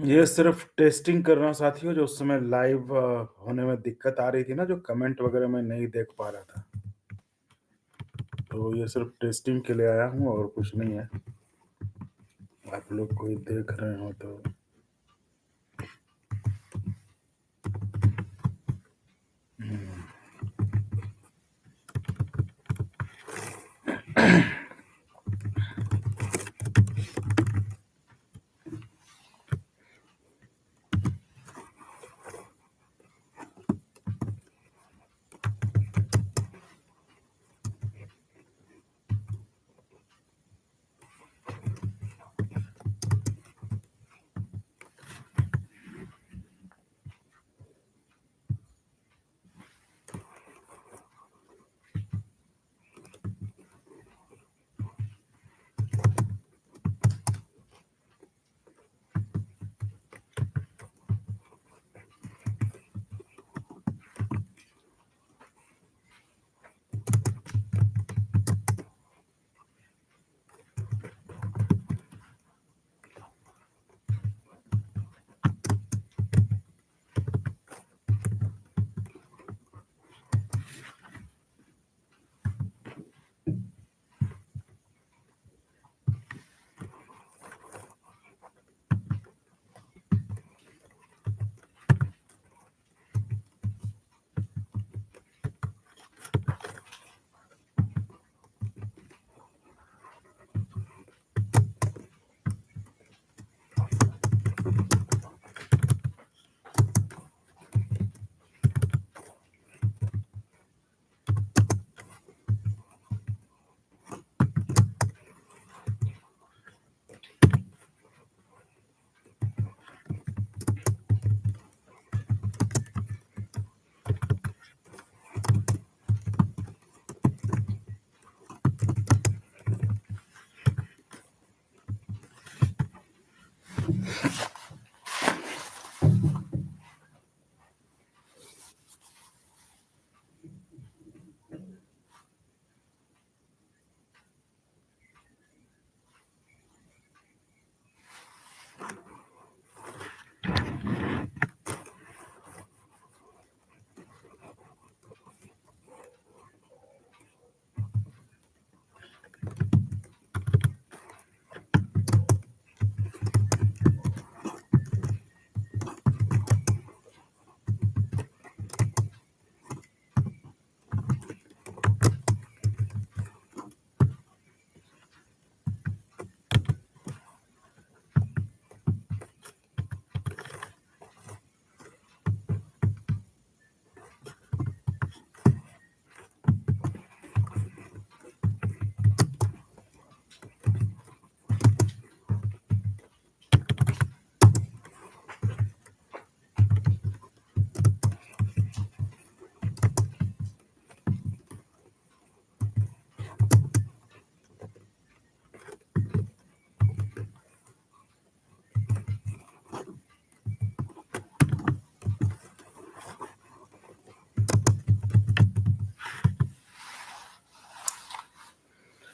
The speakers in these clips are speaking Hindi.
ये सिर्फ़ टेस्टिंग कर रहा हूँ साथियों, जो उस समय लाइव होने में दिक्कत आ रही थी ना, जो कमेंट वगैरह मैं नहीं देख पा रहा था। तो ये सिर्फ़ टेस्टिंग के लिए आया हूँ और कुछ नहीं है। आप लोग कोई देख रहे हो तो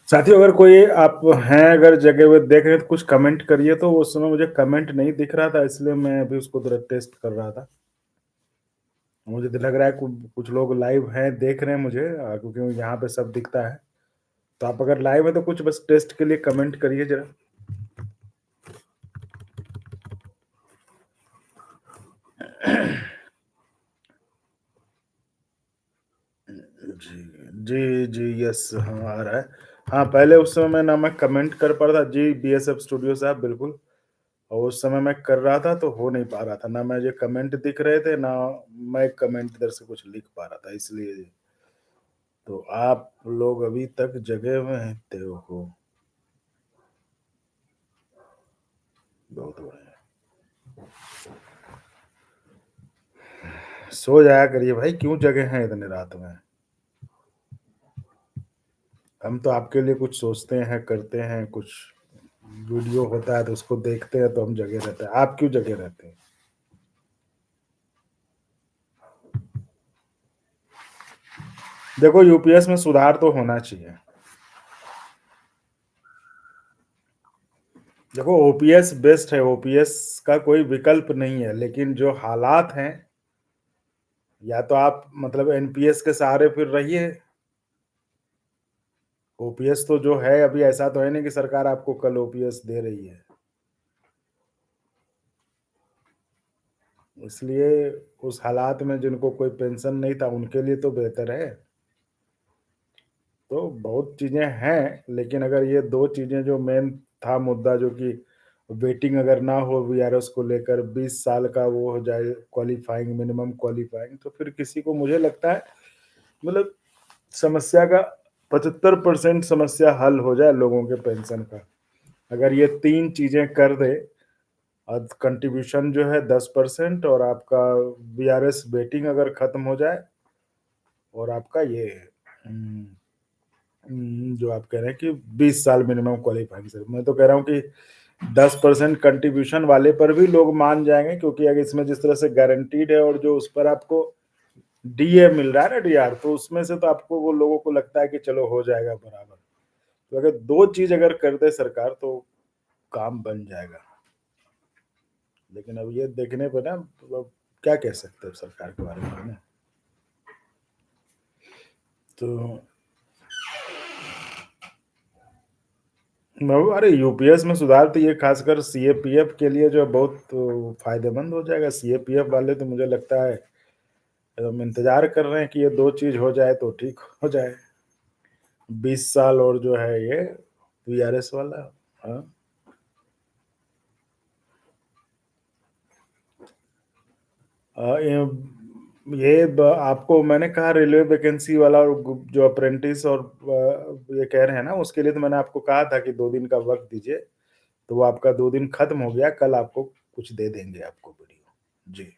साथियों अगर कोई आप हैं अगर जगे हुए देख रहे हैं तो कुछ कमेंट करिए तो उस समय मुझे कमेंट नहीं दिख रहा था इसलिए मैं अभी उसको ज़रा टेस्ट कर रहा था। मुझे तो लग रहा है कुछ लोग लाइव हैं, देख रहे हैं मुझे क्योंकि यहाँ पे सब दिखता है। तो आप अगर लाइव हैं तो कुछ बस टेस्ट के लिए कमेंट करिए ज़रा। जी, जी, जी, यस हाँ, आ रहा है। हाँ, पहले उस समय मैं ना मैं कमेंट कर पा रहा था जी, बीएसएफ स्टूडियो साहब बिल्कुल और उस समय मैं कर रहा था तो हो नहीं पा रहा था। ना मुझे कमेंट दिख रहे थे, ना मैं कमेंट इधर से कुछ लिख पा रहा था इसलिए। तो आप लोग अभी तक जगे हुए हैं देखो, बहुत बढ़िया। सो जाया करिए भाई, क्यों जगे हैं इतनी रात में? हम तो आपके लिए कुछ सोचते हैं, करते हैं, कुछ वीडियो होता है तो उसको देखते हैं तो हम जगे रहते हैं। आप क्यों जगे रहते हैं? देखो यूपीएस में सुधार तो होना चाहिए। देखो ओपीएस बेस्ट है, ओपीएस का कोई विकल्प नहीं है, लेकिन जो हालात हैं, या तो आप मतलब एनपीएस के सहारे फिर रहिए। ओपीएस तो जो है अभी ऐसा तो है नहीं कि सरकार आपको कल ओपीएस दे रही है। इसलिए उस हालात में जिनको कोई पेंशन नहीं था, उनके लिए तो बेहतर है। तो बहुत चीज़ें हैं, लेकिन अगर ये 2 चीज़ें जो मेन था मुद्दा, जो कि वेटिंग अगर ना हो वीआरएस को लेकर 20 साल का वो हो जाए क्वालीफाइंग, मिनिमम क्वालीफाइंग, तो फिर किसी को मुझे लगता है मतलब समस्या का 75% समस्या हल हो जाए लोगों के पेंशन का। अगर ये 3 चीज़ें कर दे, कंट्रीब्यूशन जो है 10% और आपका वीआरएस वेटिंग अगर खत्म हो जाए, और आपका ये उम जो आप कह रहे हैं कि 20 साल मिनिमम क्वालीफाइंग सर, मैं तो कह रहा हूँ कि 10% कंट्रीब्यूशन वाले पर भी लोग मान जाएँगे, क्योंकि अगर इसमें जिस तरह से गारंटीड है और जो उस पर आपको डीए मिल रहा है ना, डीआर, तो उसमें से तो आपको वो लोगों को लगता है कि चलो हो जाएगा बराबर। तो अगर 2 चीज़ अगर कर दे सरकार तो काम बन जाएगा। लेकिन अब ये देखने पे ना मतलब क्या कह सकते हैं सरकार के बारे में ना? तो अरे यूपीएस में सुधार तो ये खासकर सीएपीएफ के लिए जो बहुत फायदेमंद हो जाएगा। सीएपीएफ वाले तो मुझे लगता है हम इंतजार कर रहे हैं कि ये 2 चीज़ हो जाए तो ठीक हो जाए। 20 साल और जो है ये वीआरएस वाला। हाँ। ये आपको मैंने कहा रेलवे वैकेंसी वाला, और जो अप्रेंटिस और ये कह रहे हैं ना, उसके लिए तो मैंने आपको कहा था कि 2 दिन का वक्त दीजिए। तो वो आपका 2 दिन खत्म हो गया, कल आपको कुछ दे देंगे आपको वीडियो। जी।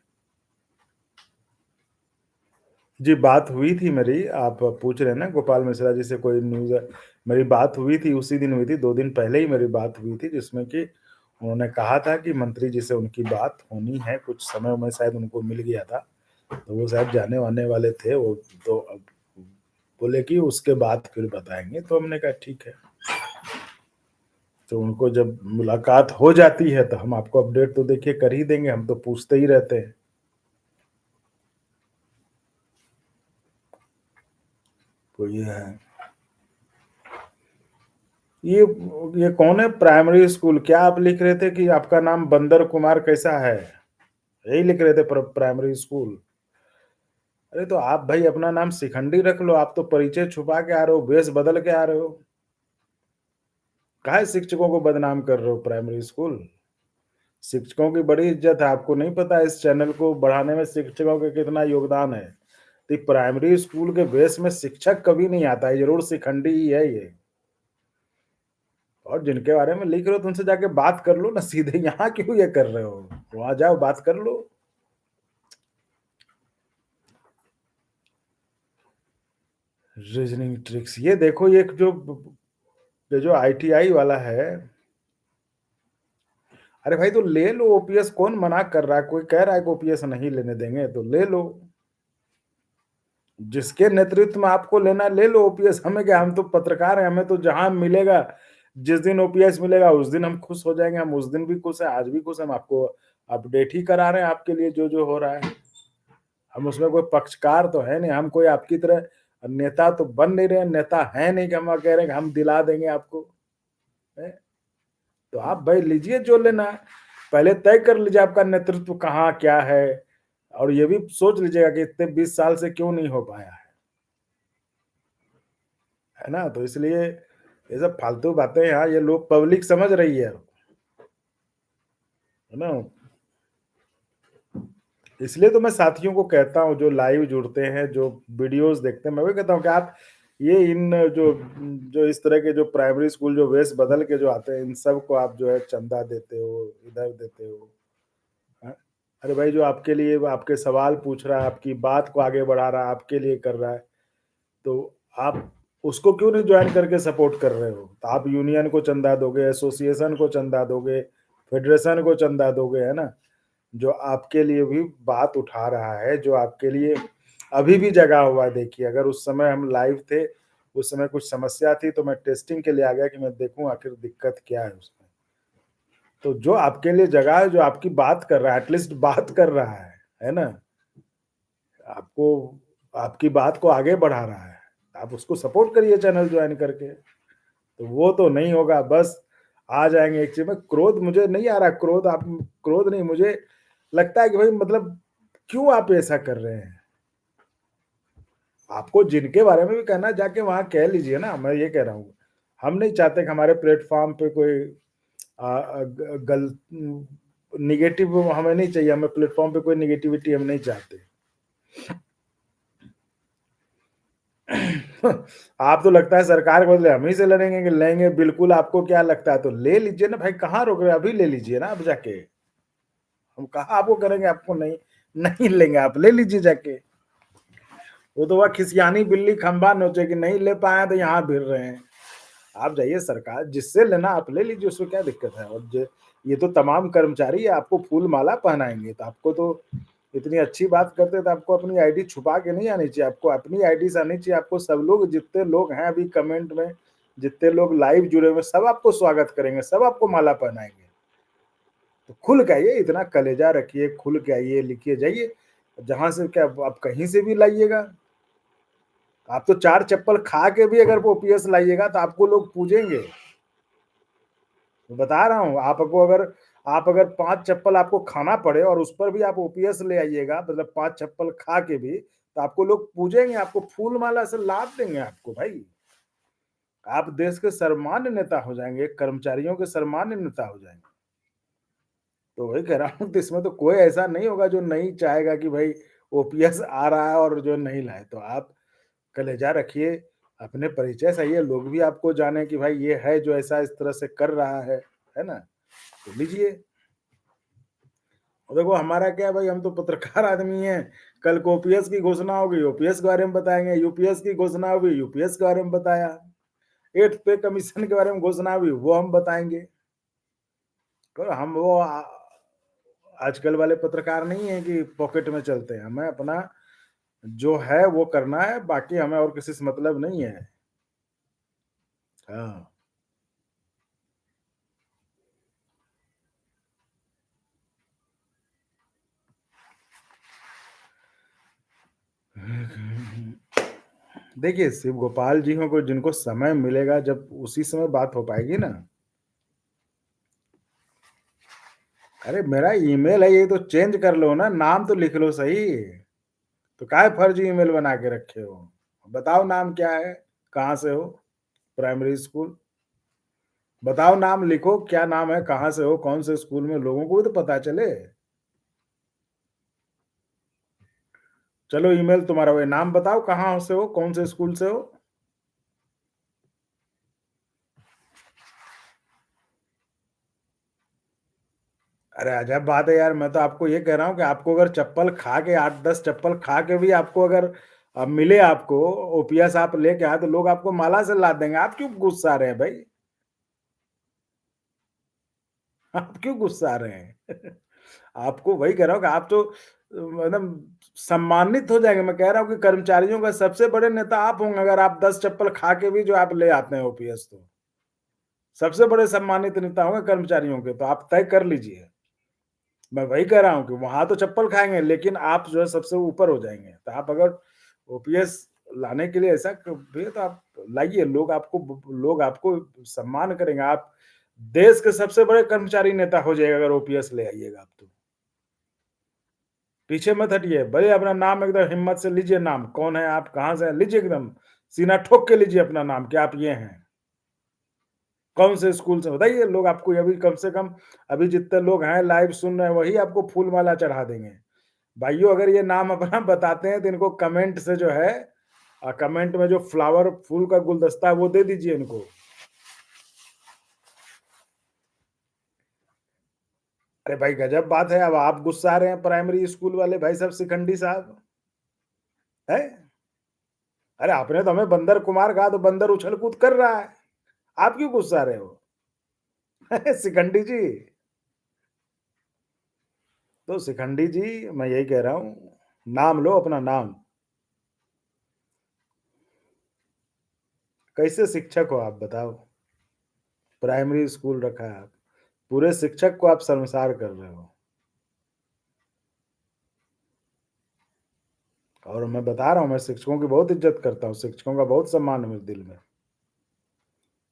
जी, बात हुई थी मेरी, आप पूछ रहे हैं ना गोपाल मिश्रा जी से कोई न्यूज़ है। मेरी बात हुई थी, उसी दिन हुई थी, 2 दिन पहले ही मेरी बात हुई थी, जिसमें कि उन्होंने कहा था कि मंत्री जी से उनकी बात होनी है, कुछ समय में शायद उनको मिल गया था, तो वो शायद जाने-वाने वाले थे वो, तो अब बोले कि उसके बाद फिर बताएँगे, तो हमने कहा ठीक है। तो उनको जब मुलाकात हो जाती है, तो हम आपको अपडेट तो देखिए कर ही देंगे, हम तो पूछते ही रहते हैं। तो ये है। ये ये कौन है प्राइमरी स्कूल? क्या आप लिख रहे थे कि आपका नाम बंदर कुमार कैसा है? यही लिख रहे थे प्राइमरी स्कूल? अरे तो आप भाई अपना नाम शिखंडी रख लो, आप तो परिचय छुपा के आ रहे हो, वेश बदल के आ रहे हो। काहे शिक्षकों को बदनाम कर रहे हो प्राइमरी स्कूल? शिक्षकों की बड़ी इज्जत है, आपको नहीं पता इस चैनल को बढ़ाने में शिक्षकों का कितना योगदान है। तो प्राइमरी स्कूल के वेश में शिक्षक कभी नहीं आता है, ज़रूर शिखंडी ही है ये। और जिनके बारे में लिख रहे हो तो उनसे जाके बात कर लो ना सीधे, यहाँ क्यों ये कर रहे हो? वहाँ जाओ बात कर लो। रीजनिंग ट्रिक्स, ये देखो ये जो आईटीआई वाला है, अरे भाई तो ले लो ओपीएस, कौन मना कर रहा है? कोई कह रहा है कि ओपीएस नहीं लेने देंगे तो ले लो। जिसके नेतृत्व में आपको लेना है ले लो ओपीएस, हमें क्या, हम तो पत्रकार हैं, हमें तो जहाँ मिलेगा, जिस दिन ओपीएस मिलेगा उस दिन हम खुश हो जाएँगे, हम उस दिन भी खुश हैं, आज भी खुश हैं, हम आपको अपडेट ही करा रहे हैं आपके लिए जो जो हो रहा है। हम उसमें कोई पक्षकार तो है नहीं, हम कोई आपकी तरह नेता तो बन नहीं रहे हैं, नेता हैं नहीं कि हम कह रहे हैं कि हम दिला देंगे आपको, हैं? तो आप भाई लीजिए जो लेना है। पहले तय कर लीजिए आपका नेतृत्व कहाँ क्या है, और ये भी सोच लीजिएगा कि इतने 20 साल से क्यों नहीं हो पाया है ना? तो इसलिए ये सब फालतू बातें यहाँ ये लोग पब्लिक समझ रही है ना? इसलिए तो मैं साथियों को कहता हूँ जो लाइव जुड़ते हैं, जो वीडियोज़ देखते हैं, मैं भी कहता हूँ कि आप ये इन जो जो इस तरह के जो प्राइमरी स्कूल जो वेश बदल के जो आते हैं, इन सबको आप जो है चंदा देते हो, इधर देते हो। हाँ, अरे भाई जो आपके लिए वो आपके सवाल पूछ रहा है, आपकी बात को आगे बढ़ा रहा है, आपके लिए कर रहा है, तो आप उसको क्यों नहीं जॉइन करके सपोर्ट कर रहे हो? तो आप यूनियन को चंदा दोगे, एसोसिएशन को चंदा दोगे, फेडरेशन को चंदा दोगे, है ना? जो आपके लिए भी बात उठा रहा है, जो आपके लिए अभी भी जगा हुआ है, देखिए अगर उस समय हम लाइव थे, उस समय कुछ समस्या थी तो मैं टेस्टिंग के लिए आ गया कि मैं देखूँ आखिर दिक्कत क्या है उसमें। तो जो आपके लिए जगह है, जो आपकी बात कर रहा है, एटलीस्ट बात कर रहा है ना? आपको आपकी बात को आगे बढ़ा रहा है, आप उसको सपोर्ट करिए चैनल जॉइन करके। तो वो तो नहीं होगा, बस आ जाएँगे एक चीज़ में क्रोध मुझे नहीं आ रहा, क्रोध नहीं, मुझे लगता है कि भाई मतलब क्यों आप ऐसा कर रहे हैं? आपको जिनके बारे में भी कहना है जाके वहाँ कह लीजिए ना, मैं ये कह रहा हूँ। हम नहीं चाहते कि हमारे प्लेटफ़ॉर्म पे कोई अ अ, ग गल नेगेटिव हमें नहीं चाहिए, हमें प्लेटफ़ॉर्म पे कोई नेगेटिविटी हम नहीं चाहते। आप तो लगता है सरकार के बदले हम ही से लड़ेंगे कि लेंगे बिल्कुल आपको क्या लगता है? तो ले लीजिए ना भाई, कहाँ रोक रहे हैं? अभी ले लीजिए ना अब जाके। हम कहाँ आपको करेंगे आपको नहीं नहीं लेंगे, आप ले लीजिए जाके। वो तो वह खिसियानी बिल्ली खंभा नोचेगी, नहीं ले पाए तो यहाँ भिड़ रहे हैं। आप जाइए, सरकार जिससे लेना आप ले लीजिए, उसमें क्या दिक्कत है? और ये तो तमाम कर्मचारी आपको फूल माला पहनाएँगे, तो आपको तो इतनी अच्छी बात करते हैं तो आपको अपनी आईडी छुपा के नहीं आनी चाहिए, आपको अपनी आईडी से आनी चाहिए, आपको सब लोग जितने लोग हैं अभी कमेंट में, जितने लोग लाइव जुड़े हुए हैं, सब आपको स्वागत करेंगे, सब आपको माला पहनाएँगे। तो खुल के आइए, इतना कलेजा रखिए, खुल के आइए, लिखिए जाइए, जहाँ से क्या आप कहीं से भी लाइएगा। आप तो 4 चप्पल खा के भी अगर ओपीएस लाइएगा तो आपको लोग पूजेंगे। मैं बता रहा हूँ, आप अगर 5 चप्पल आपको खाना पड़े और उस पर भी आप ओपीएस ले आइएगा, मतलब 5 चप्पल खा के भी, तो आपको लोग पूजेंगे, आपको फूल माला से लाद देंगे आपको भाई। आप देश के सर्वमान्य नेता हो जाएँगे, कर्मचारियों के सर्वमान्य नेता हो जाएँगे। तो वही कह रहा हूँ, तो इसमें तो कोई ऐसा नहीं होगा जो नहीं चाहेगा कि भाई ओपीएस आ रहा है और जो नहीं लाए। तो आप कलेजा रखिए, अपने परिचय सही है, लोग भी आपको जाने कि भाई ये है जो ऐसा इस तरह से कर रहा है ना? तो लीजिए। और देखो हमारा क्या है भाई, हम तो पत्रकार आदमी हैं, कल को ओपीएस की घोषणा होगी, ओपीएस के बारे में बताएँगे, यूपीएस की घोषणा हुई, यूपीएस के बारे में बताया, 8th पे कमीशन के बारे में घोषणा हुई, वो हम बताएँगे। तो हम वो आजकल वाले पत्रकार नहीं है कि पॉकेट में चलते हैं, हमें अपना जो है वो करना है, बाकी हमें और किसी से मतलब नहीं है। हाँ। देखिए, शिव गोपाल जी को जिनको समय मिलेगा जब उसी समय बात हो पाएगी ना। अरे मेरा ईमेल है, ये तो चेंज कर लो ना, नाम तो लिख लो सही। तो काहे फर्जी ईमेल बना के रखे हो? बताओ नाम क्या है? कहाँ से हो? Primary school? बताओ नाम लिखो, क्या नाम है? कहाँ से हो? कौन से स्कूल में? लोगों को भी तो पता चले। चलो ईमेल तुम्हारा वो नाम बताओ, कहाँ से हो? कौन से स्कूल से हो? अरे अजब बात है यार, मैं तो आपको ये कह रहा हूँ कि आपको अगर चप्पल खा के 8-10 चप्पल खा के भी आपको अगर मिले आपको ओपीएस आप लेके आए तो लोग आपको माला से लाद देंगे। आप क्यों गुस्सा रहे हैं भाई? आप क्यों गुस्सा रहे हैं? आपको वही कह रहा हूँ कि आप तो मतलब सम्मानित हो जाएँगे। मैं कह रहा हूँ कि कर्मचारियों का सबसे बड़े नेता आप होंगे अगर आप 10 चप्पल खा के भी जो आप ले आते हैं ओपीएस तो। सबसे बड़े सम्मानित नेता होंगे कर्मचारियों के, तो आप तय कर लीजिए। मैं वही कह रहा हूँ कि वहाँ तो चप्पल खाएँगे, लेकिन आप जो है सबसे ऊपर हो जाएँगे। तो आप अगर ओपीएस लाने के लिए ऐसा भैया तो आप लाइए, लोग आपको सम्मान करेंगे। आप देश के सबसे बड़े कर्मचारी नेता हो जाइए अगर ओपीएस ले आइएगा आप तो। पीछे मत हटिए, भले अपना नाम एकदम हिम्मत से लीजिए नाम, कौन है आप, कहाँ से हैं? लीजिए एकदम, सीना ठोक के लीजिए अपना नाम कि आप ये हैं। कौन से स्कूल से बताइए, लोग आपको अभी कम से कम अभी जितने लोग हैं लाइव सुन रहे हैं, वही आपको फूल माला चढ़ा देंगे। भाइयों अगर ये नाम अपना बताते हैं तो इनको कमेंट से जो है कमेंट में जो फ्लावर फूल का गुलदस्ता है वो दे दीजिए इनको। अरे भाई गजब बात है, अब आप गुस्सा रहे हैं प्राइमरी स्कूल वाले भाई साहब शिखंडी साहब, हैं? अरे आपने तो हमें बंदर कुमार कहा तो बंदर उछल कूद कर रहा है। आप क्यों गुस्सा रहे हो? शिखंडी जी, तो शिखंडी जी मैं यही कह रहा हूँ, नाम लो अपना नाम। कैसे शिक्षक हो आप बताओ? प्राइमरी स्कूल रखा है आप। पूरे शिक्षक को आप शर्मसार कर रहे हो। और मैं बता रहा हूँ, मैं शिक्षकों की बहुत इज़्ज़त करता हूँ, शिक्षकों का बहुत सम्मान है मेरे दिल में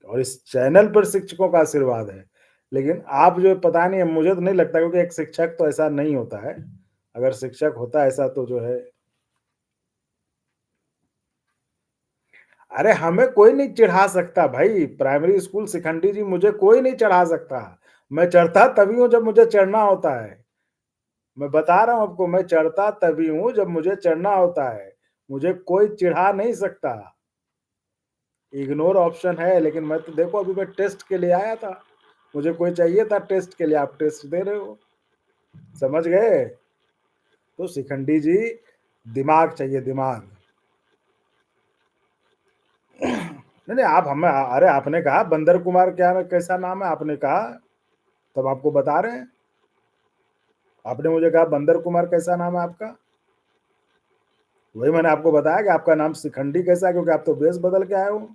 और इस चैनल पर शिक्षकों का आशीर्वाद है। लेकिन आप जो है पता नहीं है, मुझे तो नहीं लगता, क्योंकि एक शिक्षक तो ऐसा नहीं होता है। अगर शिक्षक होता ऐसा तो जो है, अरे हमें कोई नहीं चिढ़ा सकता भाई, प्राइमरी स्कूल शिखंडी जी मुझे कोई नहीं चढ़ा सकता। मैं चढ़ता तभी हूँ जब मुझे चढ़ना होता है। मैं बता रहा हूँ आपको, मैं चढ़ता तभी हूँ जब मुझे चढ़ना होता है। मुझे कोई चिढ़ा नहीं सकता। इग्नोर ऑप्शन है, लेकिन मैं तो देखो अभी मैं टेस्ट के लिए आया था। मुझे कोई चाहिए था टेस्ट के लिए, आप टेस्ट दे रहे हो। समझ गए? तो शिखंडी जी, दिमाग चाहिए, दिमाग। नहीं, नहीं, आप हमें अरे आपने कहा बंदर कुमार क्या है, कैसा नाम है आपने कहा, तब आपको बता रहे हैं। आपने मुझे कहा बंदर कुमार कैसा नाम है आपका? वही मैंने आपको बताया कि आपका नाम शिखंडी कैसा है, क्योंकि आप तो बेस बदल के आए हो।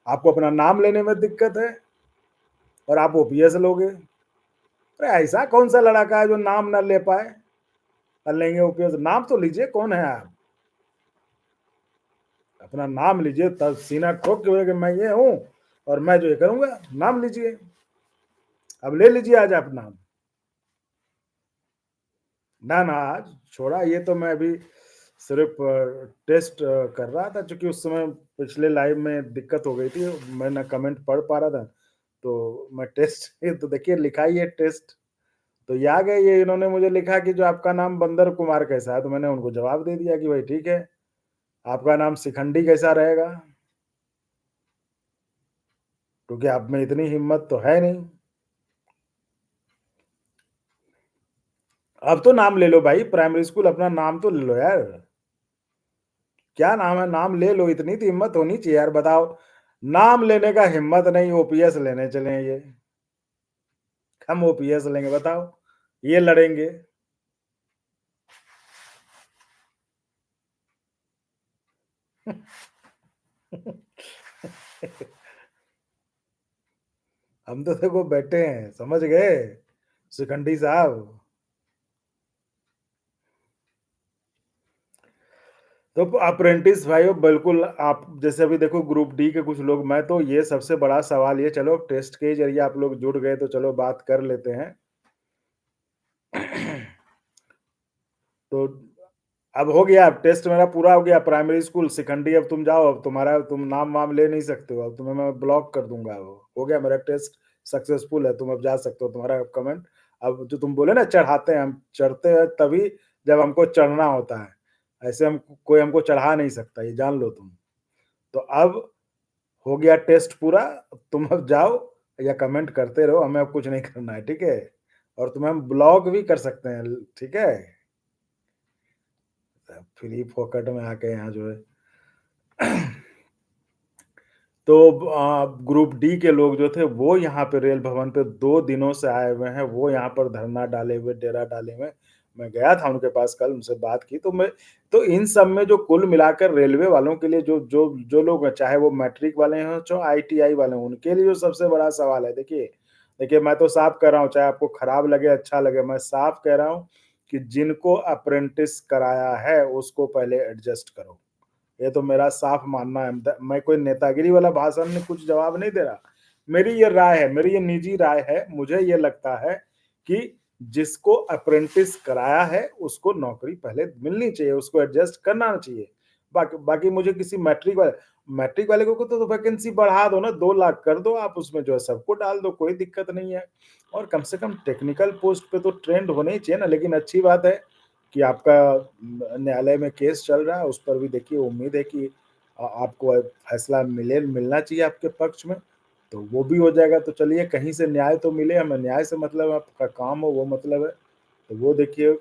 आपको अपना नाम लेने में दिक्कत है और आप ओपीएस लोगे। अरे ऐसा कौन सा लड़का है जो नाम ना ले पाए और लेंगे ओपीएस? नाम तो लीजिए, कौन है आप? अपना नाम लीजिए, तब सीना ठोक के बोले कि मैं ये हूँ और मैं जो ये करूंगा। नाम लीजिए, अब ले लीजिए आज आप नाम। ना ना, आज छोड़ा, ये तो मैं अभी सिर्फ टेस्ट कर रहा था, क्योंकि उस समय पिछले लाइव में दिक्कत हो गई थी, मैं ना कमेंट पढ़ पा रहा था, तो मैं टेस्ट ये तो देखिए लिखा ही है टेस्ट। तो ये आ गए, ये इन्होंने मुझे लिखा कि जो आपका नाम बंदर कुमार कैसा है, तो मैंने उनको जवाब दे दिया कि भाई ठीक है, आपका नाम शिखंडी कैसा रहेगा, क्योंकि आप में इतनी हिम्मत तो है नहीं। अब तो नाम ले लो भाई, प्राइमरी स्कूल अपना नाम तो ले लो यार। क्या नाम है? नाम ले लो, इतनी तो हिम्मत होनी चाहिए यार, बताओ। नाम लेने का हिम्मत नहीं, ओपीएस लेने चले ये। हम ओपीएस लेंगे, बताओ, ये लड़ेंगे। हम तो देखो बैठे हैं, समझ गए शिखंडी साहब। तो अप्रेंटिस भाइयों, बिल्कुल आप जैसे अभी देखो ग्रुप डी के कुछ लोग, मैं तो ये सबसे बड़ा सवाल ये, चलो टेस्ट के जरिए आप लोग जुड़ गए तो चलो बात कर लेते हैं। तो अब हो गया, अब टेस्ट मेरा पूरा हो गया, प्राइमरी स्कूल शिखंडी, अब तुम जाओ, अब तुम्हारा तुम नाम वाम ले नहीं सकते हो, अब तुम्हें मैं ब्लॉक कर दूंगा। वो हो गया, मेरा टेस्ट सक्सेसफुल है, तुम अब जा सकते हो, तुम्हारा कमेंट। अब जो तुम बोले ना चढ़ाते हैं, हम चढ़ते हैं तभी जब हमको चढ़ना होता है, ऐसे हम कोई हमको चढ़ा नहीं सकता, ये जान लो तुम। तो अब हो गया टेस्ट पूरा, तुम अब जाओ या कमेंट करते रहो, हमें अब कुछ नहीं करना है, ठीक है? और तुम्हें हम ब्लॉक भी कर सकते हैं, ठीक है? फ्री फोकट में आके यहाँ जो है। तो ग्रुप डी के लोग जो थे वो यहाँ पे रेल भवन पे 2 दिनों से आए हुए हैं, वो यहाँ पर धरना डाले हुए, डेरा डाले हुए। मैं गया था उनके पास कल, उनसे बात की, तो इन सब में जो कुल मिलाकर रेलवे वालों के लिए जो लोग हैं, चाहे वो मैट्रिक वाले हों, चाहे आईटीआई वाले हों, उनके लिए जो सबसे बड़ा सवाल है, देखिए मैं तो साफ कह रहा हूँ, चाहे आपको खराब लगे, अच्छा लगे, मैं साफ कह रहा हूँ कि जिनको अप्रेंटिस कराया है, उसको पहले एडजस्ट करो। ये तो मेरा साफ मानना है। मैं कोई नेतागिरी वाला भाषण में कुछ जवाब नहीं दे रहा। मेरी ये राय है, मेरी ये निजी राय है। मुझे ये लगता है कि जिसको अप्रेंटिस कराया है, उसको नौकरी पहले मिलनी चाहिए, उसको एडजस्ट करना चाहिए। बाकी बाकी मुझे किसी मैट्रिक वाले को तो वैकेंसी बढ़ा दो ना, 2 लाख कर दो आप, उसमें जो है सबको डाल दो, कोई दिक्कत नहीं है। और कम से कम टेक्निकल पोस्ट पे तो ट्रेंड होने ही चाहिए ना। लेकिन अच्छी बात है कि आपका न्यायालय में केस चल रहा है, उस पर भी देखिए उम्मीद है कि आपको फैसला मिलना चाहिए आपके पक्ष में, तो वो भी हो जाएगा। तो चलिए, कहीं से न्याय तो मिले, हमें न्याय से मतलब है, आपका काम हो वो मतलब है। तो वो देखिए,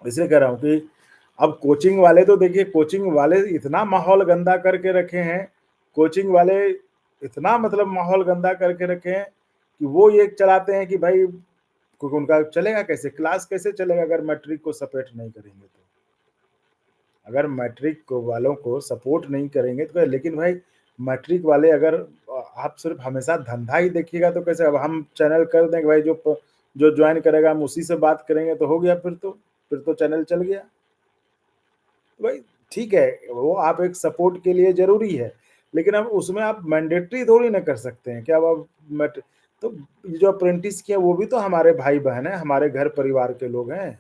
इसलिए कह रहा हूँ कि अब कोचिंग वाले तो देखिए, कोचिंग वाले इतना माहौल गंदा करके रखे हैं, कोचिंग वाले इतना मतलब माहौल गंदा करके रखे हैं कि वो ये चलाते हैं कि भाई, क्योंकि उनका चलेगा कैसे, क्लास कैसे चलेगा अगर मैट्रिक को सपोर्ट नहीं करेंगे तो। अगर मैट्रिक को वालों को सपोर्ट नहीं करेंगे तो, लेकिन भाई मैट्रिक वाले अगर आप सिर्फ़ हमेशा धंधा ही देखिएगा तो कैसे, अब हम चैनल कर दें कि भाई जो जॉइन करेगा हम उसी से बात करेंगे तो हो गया फिर तो चैनल चल गया। भाई ठीक है, वो आप एक सपोर्ट के लिए ज़रूरी है, लेकिन अब उसमें आप मैंडेटरी थोड़ी ना कर सकते हैं कि अब आप मैट तो ये जो अप्रेंटिस किया वो भी तो हमारे भाई-बहन हैं, हमारे घर परिवार के लोग हैं,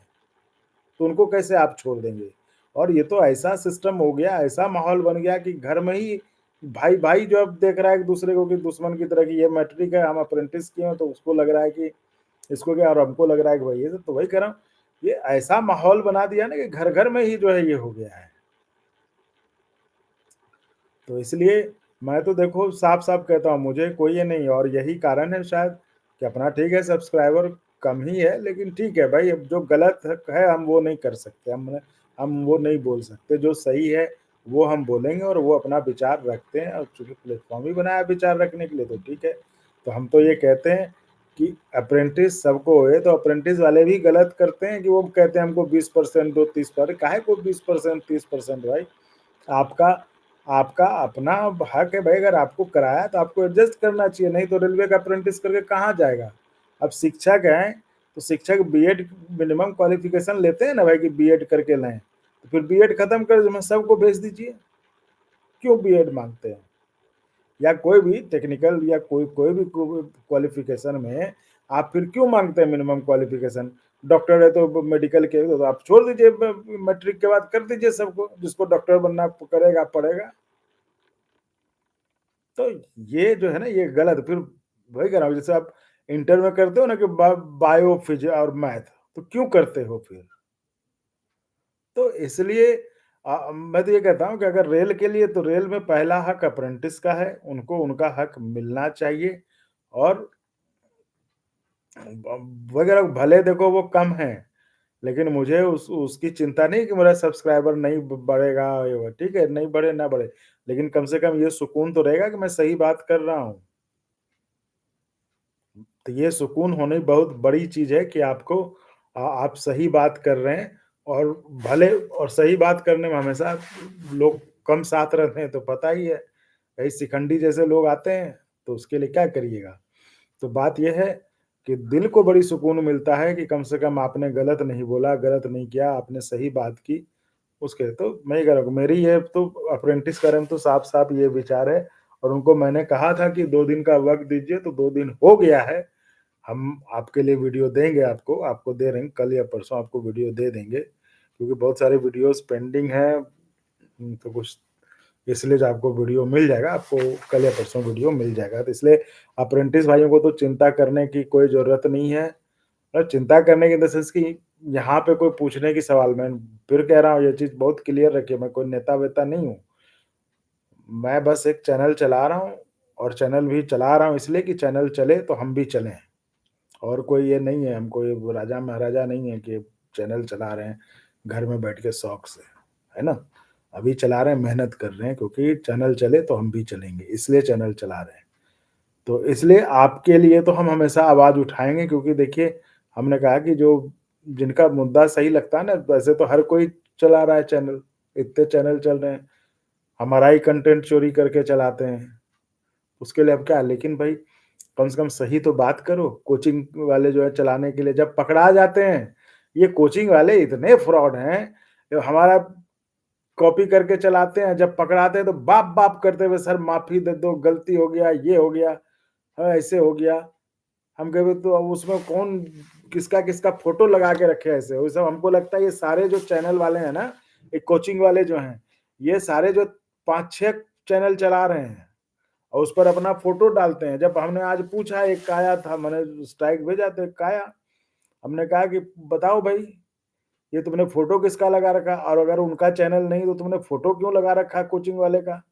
तो उनको कैसे आप छोड़ देंगे? और ये तो ऐसा सिस्टम हो गया, ऐसा माहौल बन गया कि घर में ही भाई-भाई जो अब देख रहा है एक-दूसरे को कि दुश्मन की तरह कि ये मैट्रिक है, हम अप्रेंटिस किए हैं, तो उसको लग रहा है कि इसको क्या, और हमको लग रहा है कि भाई ये तो वही कह रहा हूँ, ये ऐसा माहौल बना दिया ना कि घर-घर में ही जो है ये हो गया है। तो इसलिए मैं तो देखो साफ-साफ कहता हूँ, मुझे कोई ये नहीं है, और यही कारण है शायद कि अपना ठीक है सब्सक्राइबर कम ही है, लेकिन ठीक है भाई, अब जो गलत है हम वो नहीं कर सकते, हम वो नहीं बोल सकते, जो सही है वो हम बोलेंगे और वो अपना विचार रखते हैं, और चूँकि प्लेटफ़ॉर्म ही बनाया है विचार रखने के लिए तो ठीक है। तो हम तो ये कहते हैं कि अप्रेंटिस सबको होए, तो अप्रेंटिस वाले भी गलत करते हैं कि वो कहते हैं हमको 20% दो, 30%, काहे को 20% 30% भाई? आपका आपका अपना हक है भाई, अगर आपको कराया तो आपको एडजस्ट करना चाहिए, नहीं तो रेलवे का अप्रेंटिस करके कहाँ जाएगा? अब शिक्षक हैं, तो शिक्षक बीएड मिनिमम क्वालिफ़िकेशन लेते हैं ना भाई कि बीएड करके लाएँ, तो फिर बीएड खत्म कर दो, सबको भेज दीजिए, क्यों बीएड माँगते हैं? या कोई भी टेक्निकल या कोई कोई भी क्वालिफ़िकेशन में आप फिर क्यों माँगते हैं मिनिमम क्वालिफ़िकेशन? डॉक्टर है तो मेडिकल के तो आप छोड़ दीजिए, मैट्रिक के बाद कर दीजिए सबको, जिसको डॉक्टर बनना करेगा पढ़ेगा। तो ये जो है ना ये गलत, फिर वही कह रहा हूँ, जैसे आप इंटर में करते हो ना कि बायो और मैथ, तो क्यों करते हो फिर? तो इसलिए मैं तो ये कहता हूँ कि अगर रेल के लिए, तो रेल में पहला हक अप्रेंटिस का है, उनको उनका हक मिलना चाहिए, और वगैरह भले देखो वो कम है, लेकिन मुझे उसकी चिंता नहीं कि मेरा सब्सक्राइबर नहीं बढ़ेगा, ये वो ठीक है, नहीं बढ़े ना बढ़े, लेकिन कम से कम ये सुकून तो रहेगा कि मैं सही बात कर रहा हूँ। तो ये सुकून होनी बहुत बड़ी चीज़ है कि आपको आप सही बात कर रहे हैं, और भले और सही बात करने में हमेशा लोग कम साथ रहते हैं तो पता ही है, कहीं शिखंडी जैसे लोग आते हैं, तो उसके लिए क्या करिएगा? तो बात ये है कि दिल को बड़ी सुकून मिलता है कि कम से कम आपने गलत नहीं बोला, गलत नहीं किया, आपने सही बात की। उसके तो मैं ही कह रहा हूँ, मेरी ये तो अप्रेंटिस करे में तो साफ-साफ ये विचार है, और उनको मैंने कहा था कि 2 दिन का वक़्त दीजिए, तो 2 दिन हो गया है। हम आपके लिए वीडियो देंगे आपको, आपको दे रहे हैं, कल या परसों आपको वीडियो दे देंगे, क्योंकि बहुत सारे वीडियोज़ पेंडिंग हैं, तो कुछ इसलिए जो आपको वीडियो मिल जाएगा, आपको कल या परसों वीडियो मिल जाएगा। तो इसलिए अप्रेंटिस भाइयों को तो चिंता करने की कोई ज़रूरत नहीं है, और चिंता करने की इन द सेंस कि यहाँ पे कोई पूछने की सवाल, मैं फिर कह रहा हूँ ये चीज़ बहुत क्लियर रखिए, मैं कोई नेता-वेता नहीं हूँ। मैं बस एक चैनल चला रहा हूँ, और चैनल भी चला रहा हूँ इसलिए कि चैनल चले तो हम भी चलें। और कोई ये नहीं है, हम कोई राजा-महाराजा नहीं है कि चैनल चला रहे हैं घर में बैठ के शौक से, है ना? अभी चला रहे हैं, मेहनत कर रहे हैं, क्योंकि चैनल चले तो हम भी चलेंगे, इसलिए चैनल चला रहे हैं। तो इसलिए आपके लिए तो हम हमेशा आवाज़ उठाएँगे, क्योंकि देखिए हमने कहा कि जो जिनका मुद्दा सही लगता है ना, वैसे तो हर कोई चला रहा है चैनल, इतने चैनल चल रहे हैं, हमारा ही कंटेंट चोरी करके चलाते हैं, उसके लिए अब क्या, लेकिन भाई कम से कम सही तो बात करो। कोचिंग वाले जो है चलाने के लिए जब पकड़ा जाते हैं, ये कोचिंग वाले इतने फ्रॉड हैं, जो हमारा कॉपी करके चलाते हैं, जब पकड़ाते हैं तो बाप-बाप करते हुए, सर माफ़ी दे दो, गलती हो गया, ये हो गया, ऐसे हो गया। हम कहे तो अब उसमें कौन किसका-किसका फ़ोटो लगा के रखे हैं ऐसे, वो सब हमको लगता है ये सारे जो चैनल वाले हैं ना, ये कोचिंग वाले जो हैं, ये सारे जो 5-6 चैनल चला रहे हैं, और उस पर अपना फ़ोटो डालते हैं। जब हमने आज पूछा, एक काया था, मैंने स्ट्राइक भेजा तो एक काया, हमने कहा कि बताओ भाई, ये तुमने फ़ोटो किसका लगा रखा, और अगर उनका चैनल नहीं तो तुमने फ़ोटो क्यों लगा रखा है कोचिंग वाले का?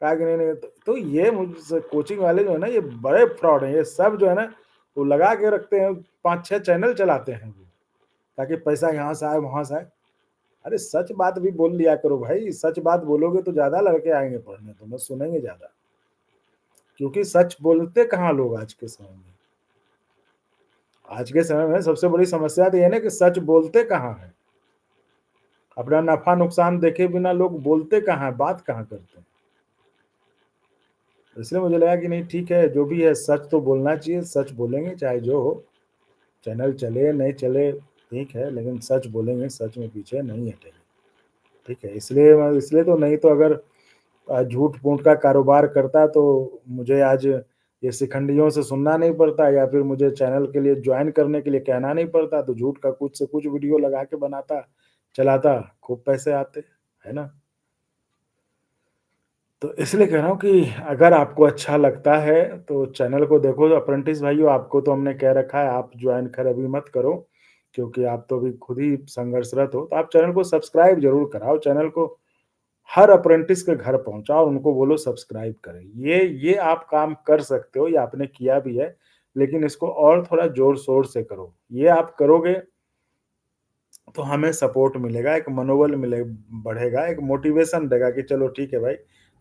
कहा कि नहीं, नहीं, तो ये कोचिंग वाले जो है ना, ये बड़े फ्रॉड हैं, ये सब जो है ना, वो लगा के रखते हैं, 5-6 चैनल चलाते हैं वो, ताकि पैसा यहाँ से आए, वहाँ से आए। अरे सच बात भी बोल लिया करो भाई, सच बात बोलोगे तो ज़्यादा लड़के आएँगे पढ़ने, तुम्हें सुनेंगे ज़्यादा, क्योंकि सच बोलते कहाँ लोग आज के समय में। आज के समय में सबसे बड़ी समस्या तो ये है ना कि सच बोलते कहाँ हैं। अपना नफ़ा-नुकसान देखे बिना लोग बोलते कहाँ हैं, बात कहाँ करते हैं। इसलिए मुझे लगा कि नहीं ठीक है, जो भी है सच तो बोलना चाहिए, सच बोलेंगे चाहे जो हो। चैनल चले, नहीं चले, ठीक है, लेकिन सच बोलेंगे, सच में पीछे नहीं हटेंगे, ठीक है? इसलिए तो नहीं तो अगर झूठ-मूठ का कारोबार करता तो मुझे आज ये शिखंडियों से सुनना नहीं पड़ता या फिर मुझे चैनल के लिए जॉइन करने के लिए कहना नहीं पड़ता, तो झूठ का कुछ से कुछ वीडियो लगा के बनाता, चलाता, खूब पैसे आते, है ना? तो इसलिए कह रहा हूँ कि अगर आपको अच्छा लगता है तो चैनल को देखो। अप्रेंटिस भाइयों, आपको तो हमने कह रखा है आप ज्वाइन खैर अभी मत करो, क्योंकि आप तो अभी खुद ही संघर्षरत हो। तो आप चैनल को सब्सक्राइब ज़रूर कराओ, चैनल को हर अप्रेंटिस के घर पहुँचाओ और उनको बोलो सब्सक्राइब करें। ये आप काम कर सकते हो, ये आपने किया भी है, लेकिन इसको और थोड़ा ज़ोर-शोर से करो। ये आप करोगे तो हमें सपोर्ट मिलेगा, एक मनोबल बढ़ेगा, एक मोटिवेशन देगा कि चलो ठीक है भाई,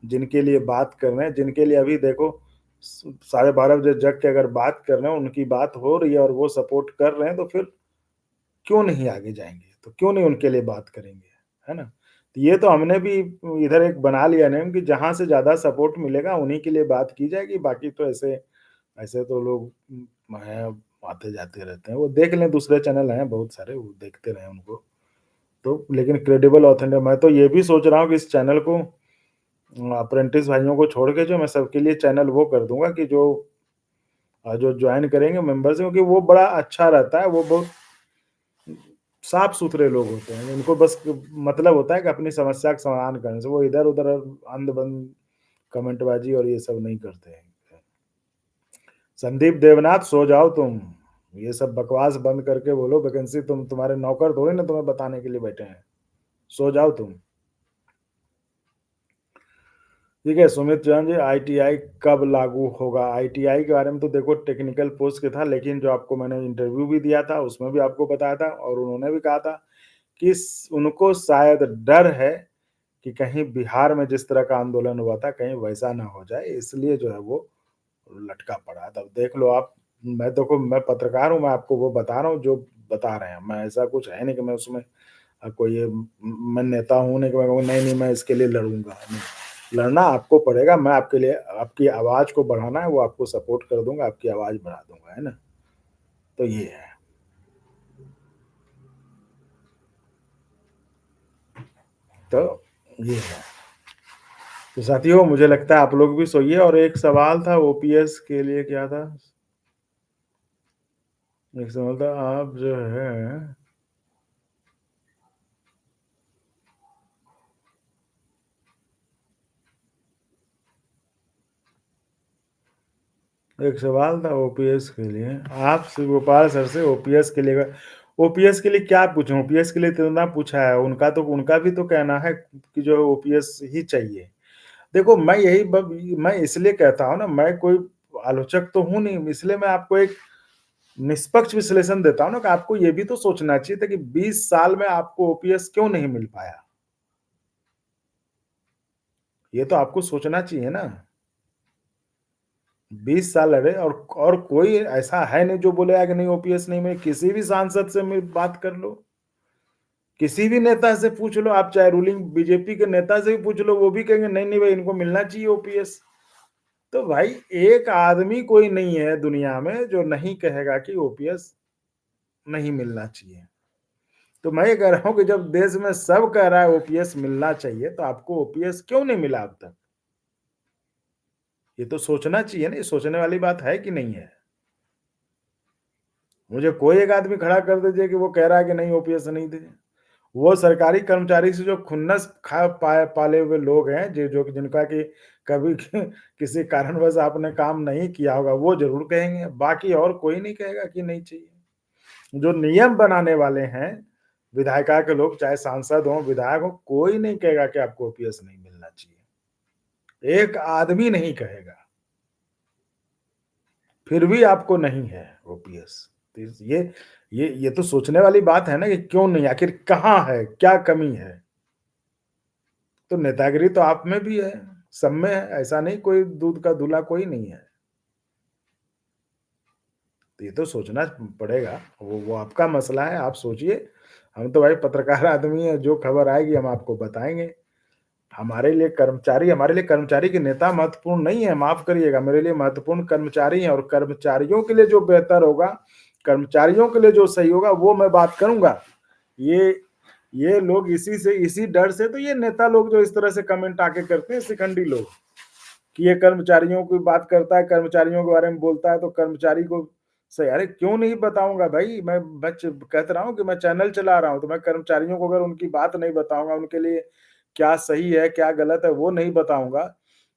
जिनके लिए बात कर रहे हैं, जिनके लिए अभी देखो साढ़े 12 बजे जग के अगर बात कर रहे हैं, उनकी बात हो रही है और वो सपोर्ट कर रहे हैं, तो फिर क्यों नहीं आगे जाएँगे? तो क्यों नहीं उनके लिए बात करेंगे, है ना? तो ये तो हमने भी इधर एक बना लिया नियम कि जहाँ से ज़्यादा सपोर्ट मिलेगा उन्हीं के लिए बात की जाएगी, बाकी तो ऐसे ऐसे तो लोग हैं, आते-जाते रहते हैं। वो देख लें, दूसरे चैनल हैं बहुत सारे, वो देखते रहें उनको। तो लेकिन क्रेडिबल ऑथेंटिक मैं तो ये भी सोच रहा हूँ कि इस चैनल को अप्रेंटिस भाइयों को छोड़ के जो मैं सबके लिए चैनल वो कर दूँगा कि जो जॉइन करेंगे मेंबर्स क्योंकि वो बड़ा अच्छा रहता है, वो बहुत साफ-सुथरे लोग होते हैं। उनको बस मतलब होता है कि अपनी समस्या का समाधान करने से, वो इधर-उधर अंध-बंध कमेंटबाजी और ये सब नहीं करते हैं। संदीप देवनाथ सो जाओ तुम, ये सब बकवास बंद करके बोलो, वैकेंसी तुम्हारे नौकर थोड़ी ना तुम्हें बताने के लिए बैठे हैं, सो जाओ तुम। ठीक है, सुमित जैन जी, आईटीआई कब लागू होगा? आईटीआई के बारे में तो देखो टेक्निकल पोस्ट के था, लेकिन जो आपको मैंने इंटरव्यू भी दिया था, उसमें भी आपको बताया था और उन्होंने भी कहा था कि उनको शायद डर है कि कहीं बिहार में जिस तरह का आंदोलन हुआ था, कहीं वैसा ना हो जाए, इसलिए जो है वो लटका पड़ा है। तब देख लो आप, मैं पत्रकार हूँ, मैं आपको वो बता रहा हूँ जो बता रहे हैं। मैं ऐसा कुछ है नहीं कि मैं उसमें कोई मैं नेता हूँ नहीं कि मैं कहूँ नहीं, नहीं मैं इसके लिए लड़ूँगा, नहीं। लड़ना आपको पड़ेगा, मैं आपके लिए आपकी आवाज़ को बढ़ाना है वो आपको सपोर्ट कर दूँगा, आपकी आवाज़ बढ़ा दूँगा, है ना? तो ये है। तो ये है। तो साथियों मुझे लगता है आप लोग भी सोइए और एक सवाल था ओपीएस के लिए क्या था? एक सवाल था आप जो है एक सवाल था ओपीएस के लिए। आप शिवगोपाल सर से ओपीएस के लिए क्या पूछूँ? ओपीएस के लिए तो ना पूछा है, उनका भी तो कहना है कि जो ओपीएस ही चाहिए। देखो मैं इसलिए कहता हूँ ना, मैं कोई आलोचक तो हूँ नहीं, इसलिए मैं आपको एक निष्पक्ष विश्लेषण देता हूँ ना कि आपको ये भी तो सोचना चाहिए था कि 20 साल में आपको ओपीएस क्यों नहीं मिल पाया? ये तो आपको सोचना चाहिए ना। 20 साल लड़े और कोई ऐसा है नहीं जो बोलेगा कि नहीं ओपीएस नहीं मिले, किसी भी सांसद से बात कर लो, किसी भी नेता से पूछ लो, आप चाहे रूलिंग बीजेपी के नेता से भी पूछ लो, वो भी कहेंगे नहीं, नहीं भाई इनको मिलना चाहिए ओपीएस। तो भाई एक आदमी कोई नहीं है दुनिया में जो नहीं कहेगा कि ओपीएस नहीं मिलना चाहिए। तो मैं ये कह रहा हूँ कि जब देश में सब कह रहा है ओपीएस मिलना चाहिए, तो आपको ओपीएस क्यों नहीं मिला अब तक? ये तो सोचना चाहिए ना, ये सोचने वाली बात है कि नहीं है? मुझे कोई एक आदमी खड़ा कर दीजिए कि वो कह रहा है कि नहीं ओपीएस नहीं दे। वो सरकारी कर्मचारी से जो खुन्नस खा पाए पाले हुए लोग हैं, जो जिनका कि कभी किसी कारणवश आपने काम नहीं किया होगा, वो ज़रूर कहेंगे, बाकी और कोई नहीं कहेगा कि नहीं चाहिए। जो नियम बनाने वाले हैं, विधायिका के लोग, चाहे सांसद हों, विधायक हों, कोई नहीं कहेगा कि आपको ओपीएस नहीं मिलना चाहिए। एक आदमी नहीं कहेगा, फिर भी आपको नहीं है ओपीएस। तो ये तो सोचने वाली बात है ना कि क्यों नहीं, आखिर कहाँ है, क्या कमी है? तो नेतागिरी तो आप में भी है, सब में है, ऐसा नहीं कोई दूध का धुला कोई नहीं है। तो ये तो सोचना पड़ेगा, वो आपका मसला है, आप सोचिए। हम तो भाई पत्रकार आदमी हैं, जो खबर आएगी हम आपको बताएँगे। हमारे लिए कर्मचारी के नेता महत्वपूर्ण नहीं है, माफ़ करिएगा, मेरे लिए महत्वपूर्ण कर्मचारी हैं और कर्मचारियों के लिए जो बेहतर होगा, कर्मचारियों के लिए जो सही होगा, वो मैं बात करूँगा। ये ये लोग इसी डर से तो ये नेता लोग जो इस तरह से कमेंट आके करते हैं, शिखंडी लोग, कि ये कर्मचारियों की बात करता है, कर्मचारियों के बारे में बोलता है, तो कर्मचारी को सही, अरे क्यों नहीं बताऊँगा भाई? मैं बच कहत रहा हूँ कि मैं चैनल चला रहा हूँ, तो मैं कर्मचारियों को अगर उनकी बात नहीं बताऊँगा, उनके लिए क्या सही है, क्या गलत है, वो नहीं बताऊँगा,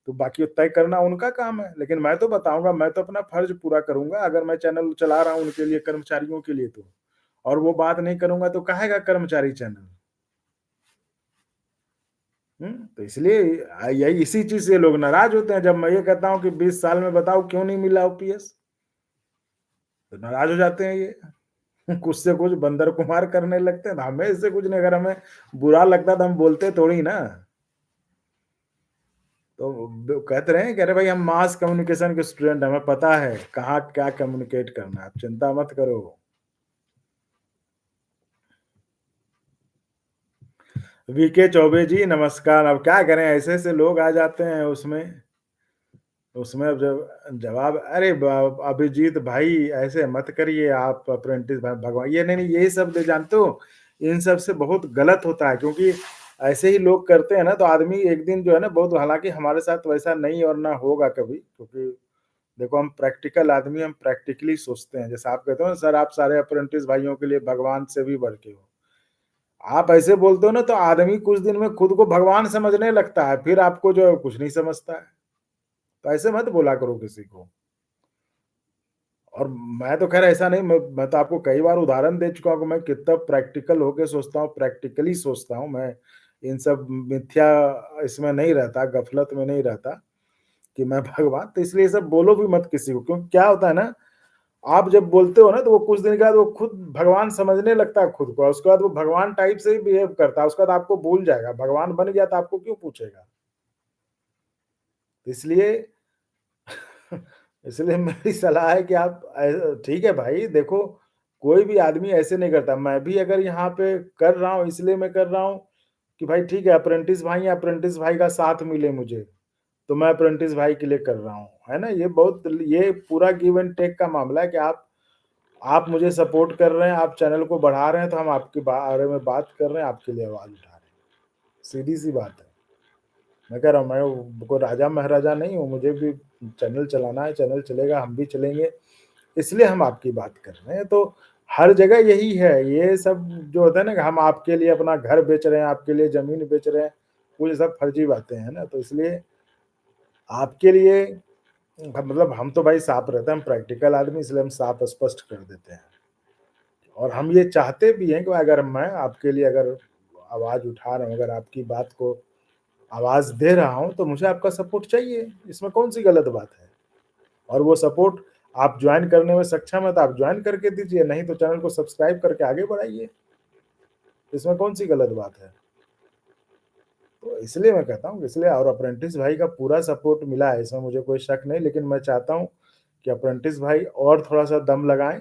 तो बाकी तय करना उनका काम है। लेकिन मैं तो बताऊँगा, मैं तो अपना फर्ज़ पूरा करूँगा, अगर मैं चैनल चला रहा हूँ उनके लिए, कर्मचारियों के लिए तो। और वो बात नहीं करूँगा तो कहेगा कर्मचारी चैनल। हुँ, तो इसलिए यही इसी चीज़ से लोग नाराज़ होते हैं, जब मैं ये कहता हूँ कि 20 साल में बताओ क्यों नहीं मिला ओपीएस? तो नाराज़ हो जाते हैं ये। कुछ से कुछ बंदर कुमार करने लगते हैं, तो हमें इससे कुछ नहीं, अगर हमें बुरा लगता तो हम बोलते थोड़ी ना। तो ब कहते रहे कि अरे भाई हम मास कम्युनिकेशन के स्टूडेंट हैं, हमें पता है कहाँ क्या कम्युनिकेट करना है, आप चिंता मत करो। वीके चौबे जी नमस्कार। अब क्या करें, ऐसे-ऐसे लोग आ जाते हैं उसमें। उसमें अब जब जवाब, अरे अभिजीत भाई ऐसे मत करिए आप, अप्रेंटिस भगवान, ये नहीं, ये सब जानते हो, इन सब से बहुत गलत होता है, क्योंकि ऐसे ही लोग करते हैं ना, तो आदमी एक दिन जो है ना, बहुत, हालांकि हमारे साथ वैसा नहीं और ना होगा कभी, क्योंकि देखो हम प्रैक्टिकल आदमी, हम प्रैक्टिकली सोचते हैं, जैसे आप कहते हो ना सर, आप सारे अप्रेंटिस भाइयों के लिए भगवान से भी बढ़ के हो, आप ऐसे बोलते हो ना, तो आदमी कुछ दिन में खुद को भगवान समझने लगता है, फिर आपको जो है कुछ नहीं समझता है। तो ऐसे मत बोला करो किसी को। और मैं तो ख़ैर ऐसा नहीं, मैं तो आपको कई बार उदाहरण दे चुका हूँ कि मैं कितना प्रैक्टिकल होके सोचता हूँ, प्रैक्टिकली सोचता हूँ। मैं इन सब मिथ्या इसमें नहीं रहता, गफ़लत में नहीं रहता कि मैं भगवान, तो इसलिए ये सब बोलो भी मत किसी को, क्योंकि क्या होता है ना, आप जब बोलते हो ना, तो वो कुछ दिन के बाद वो खुद भगवान समझने लगता है खुद को, और उसके बाद वो भगवान टाइप से ही बिहेव करता है, उसके बाद आपको भूल जाएगा, भगवान बन गया तो आपको क्यों पूछेगा? तो इसलिए इसलिए मेरी सलाह है कि आप ठीक है भाई, देखो कोई भी आदमी ऐसे नहीं करता। मैं भी अगर यहाँ पे कर रहा हूँ, इसलिए मैं कर रहा हूँ कि भाई ठीक है, अप्रेंटिस भाई का साथ मिले मुझे, तो मैं अप्रेंटिस भाई के लिए कर रहा हूँ, है ना? ये पूरा गिव एंड टेक का मामला है कि आप मुझे सपोर्ट कर रहे हैं, आप चैनल को बढ़ा रहे हैं, तो हम आपके बारे में बात कर रहे हैं, आपके लिए आवाज़ उठा रहे हैं। सीधी-सी बात है। मैं कह रहा हूँ, मैं कोई राजा-महाराजा नहीं हूँ, मुझे भी चैनल चलाना है, चैनल चलेगा, हम भी चलेंगे, इसलिए हम आपकी बात कर रहे हैं। तो हर जगह यही है, ये सब जो होता है ना कि हम आपके लिए अपना घर बेच रहे हैं, आपके लिए ज़मीन बेच रहे हैं, वो ये सब फर्जी बातें हैं ना, तो इसलिए आपके लिए मतलब हम तो भाई साफ रहते हैं, हम प्रैक्टिकल आदमी, इसलिए हम साफ स्पष्ट कर देते हैं। और हम ये चाहते भी हैं कि अगर मैं आपके लिए अगर आवाज़ उठा रहा हूँ, अगर आपकी बात को आवाज़ दे रहा हूँ, तो मुझे आपका सपोर्ट चाहिए, इसमें कौन-सी गलत बात है? और वो सपोर्ट आप जॉइन करने में सक्षम हैं, तो आप जॉइन करके दीजिए, नहीं तो चैनल को सब्सक्राइब करके आगे बढ़ाइए, इसमें कौन-सी गलत बात है? तो इसलिए मैं कहता हूँ, इसलिए, और अप्रेंटिस भाई का पूरा सपोर्ट मिला है, इसमें मुझे कोई शक नहीं, लेकिन मैं चाहता हूँ कि अप्रेंटिस भाई और थोड़ा-सा दम लगाएँ,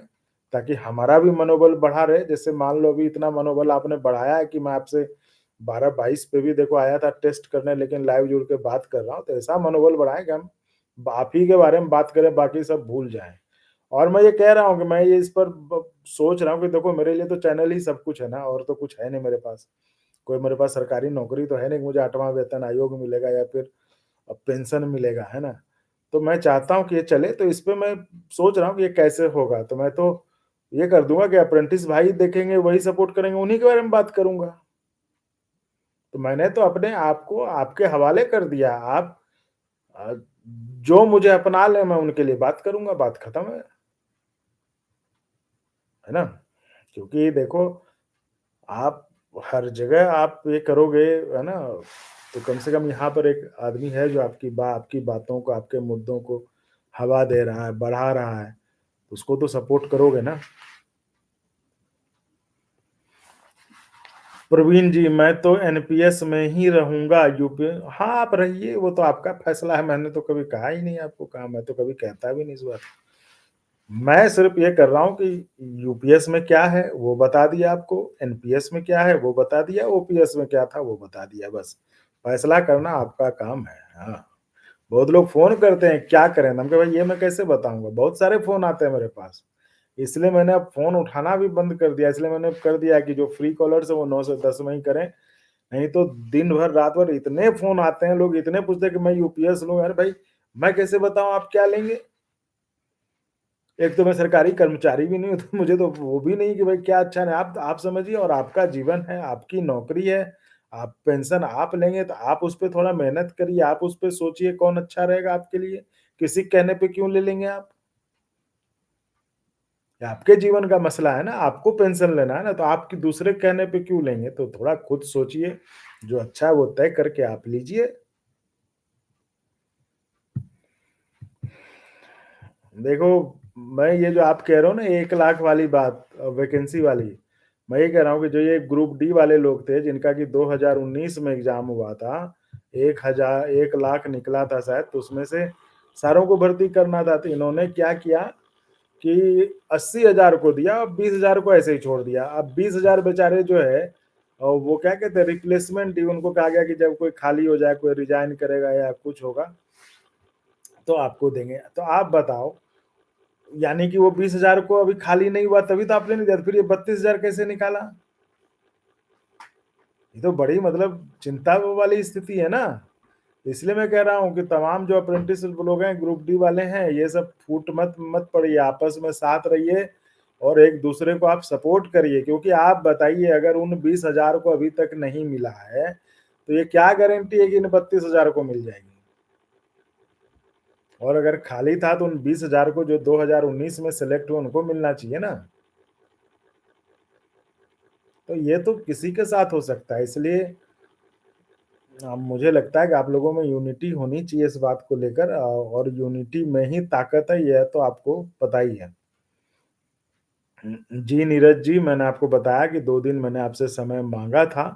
ताकि हमारा भी मनोबल बढ़ा रहे। जैसे मान लो अभी इतना मनोबल आपने बढ़ाया है कि मैं आपसे 12-22 पे भी देखो आया था टेस्ट करने, लेकिन लाइव जुड़ के बात कर रहा हूँ, तो ऐसा मनोबल बढ़ाएँ कि हम आप ही के बारे में बात करें, बाकी सब भूल जाएँ। और मैं ये कह रहा हूँ कि मैं ये इस पर सोच रहा हूँ कि देखो मेरे लिए तो चैनल ही सब कुछ है ना, और तो कुछ है नहीं मेरे पास। कोई मेरे पास सरकारी नौकरी तो है नहीं कि मुझे 8वाँ वेतन आयोग मिलेगा या फिर पेंशन मिलेगा, है ना? तो मैं चाहता हूँ कि ये चले, तो इस पे मैं सोच रहा हूँ कि ये कैसे होगा? तो मैं तो ये कर दूँगा कि अप्रेंटिस भाई देखेंगे, वही सपोर्ट करेंगे, उन्हीं के बारे में बात करूँगा। तो मैंने तो अपने आप को आपके हवाले कर दिया। आप अ, जो मुझे अपना लें, मैं उनके लिए बात करूँगा, बात खत्म है ना? क्योंकि देखो, आप हर जगह आप ये करोगे, है ना? तो कम से कम यहाँ पर एक आदमी है जो आपकी बातों को, आपके मुद्दों को हवा दे रहा है, बढ़ा रहा है, उसको तो सपोर्ट करोगे ना? प्रवीण जी, मैं तो एनपीएस में ही रहूँगा, यूपी। हाँ, आप रहिए, वो तो आपका फैसला है, मैंने तो कभी कहा ही नहीं आपको कहाँ, मैं तो कभी कहता भी नहीं इस बात। मैं सिर्फ़ ये कर रहा हूँ कि यूपीएस में क्या है, वो बता दिया आपको, एनपीएस में क्या है, वो बता दिया, ओपीएस में क्या था, वो बता दिया, बस। फैसला करना आपका काम है। हाँ, बहुत लोग फ़ोन करते हैं, क्या करें? हम कहे भाई ये मैं कैसे बताऊँगा? बहुत सारे फ़ोन आते हैं मेरे पास। इसलिए मैंने अब फ़ोन उठाना भी बंद कर दिया, इसलिए मैंने कर दिया है कि जो फ्री कॉलर्स है वो 9 से 10 में ही करें, नहीं तो दिन भर, रात भर इतने फ़ोन आते हैं, लोग इतने पूछते हैं कि मैं यूपीएस लूँ। अरे भाई, मैं कैसे बताऊँ आप क्या लेंगे? एक तो मैं सरकारी कर्मचारी भी नहीं हूँ, तो मुझे तो वो भी नहीं कि भाई क्या अच्छा है। आप समझिए, और आपका जीवन है, आपकी नौकरी है, आप पेंशन आप लेंगे तो आप उस पे थोड़ा मेहनत करिए, आप उस पे सोचिए कौन अच्छा रहेगा आपके लिए। किसी के कहने पे क्यों ले लेंगे आप? ये आपके जीवन का मसला है ना, आपको पेंशन लेना है ना, तो आप दूसरे के कहने पे क्यों लेंगे? तो थोड़ा खुद सोचिए, जो अच्छा है वो तय करके आप लीजिए। देखो, मैं ये जो आप कह रहे हो ना 1 लाख वाली बात, वैकेंसी वाली, मैं ये कह रहा हूँ कि जो ये ग्रुप डी वाले लोग थे जिनका कि 2019 में एग्ज़ाम हुआ था, 1 लाख निकला था शायद, तो उसमें से सारों को भर्ती करना था, तो इन्होंने क्या किया कि 80,000 को दिया और 20,000 को ऐसे ही छोड़ दिया। अब 20,000 बेचारे जो है वो क्या कहते हैं, रिप्लेसमेंट दी, उनको कहा गया कि जब कोई खाली हो जाए, कोई रिज़ाइन करेगा या कुछ होगा, तो आपको देंगे। तो आप बताओ, यानी कि वो 20,000 को अभी खाली नहीं हुआ तभी तो आपने नहीं दिया, तो फिर ये 32,000 कैसे निकाला? ये तो बड़ी मतलब चिंता वो वाली स्थिति है ना। इसलिए मैं कह रहा हूँ कि तमाम जो अप्रेंटिस लोग हैं, ग्रुप डी वाले हैं, ये सब फूट मत मत पड़िए, आपस में साथ रहिए और एक-दूसरे को आप सपोर्ट करिए, क्योंकि आप बताइए अगर उन 20,000 को अभी तक नहीं मिला है, तो ये क्या गारंटी है कि इन 32,000 को मिल जाएगी? और अगर खाली था तो उन 20,000 को जो 2019 में सेलेक्ट हुए उनको मिलना चाहिए ना। तो ये तो किसी के साथ हो सकता है, इसलिए मुझे लगता है कि आप लोगों में यूनिटी होनी चाहिए इस बात को लेकर, और यूनिटी में ही ताकत है, यह तो आपको पता ही है। जी नीरज जी, मैंने आपको बताया कि 2 दिन मैंने आपसे समय माँगा था,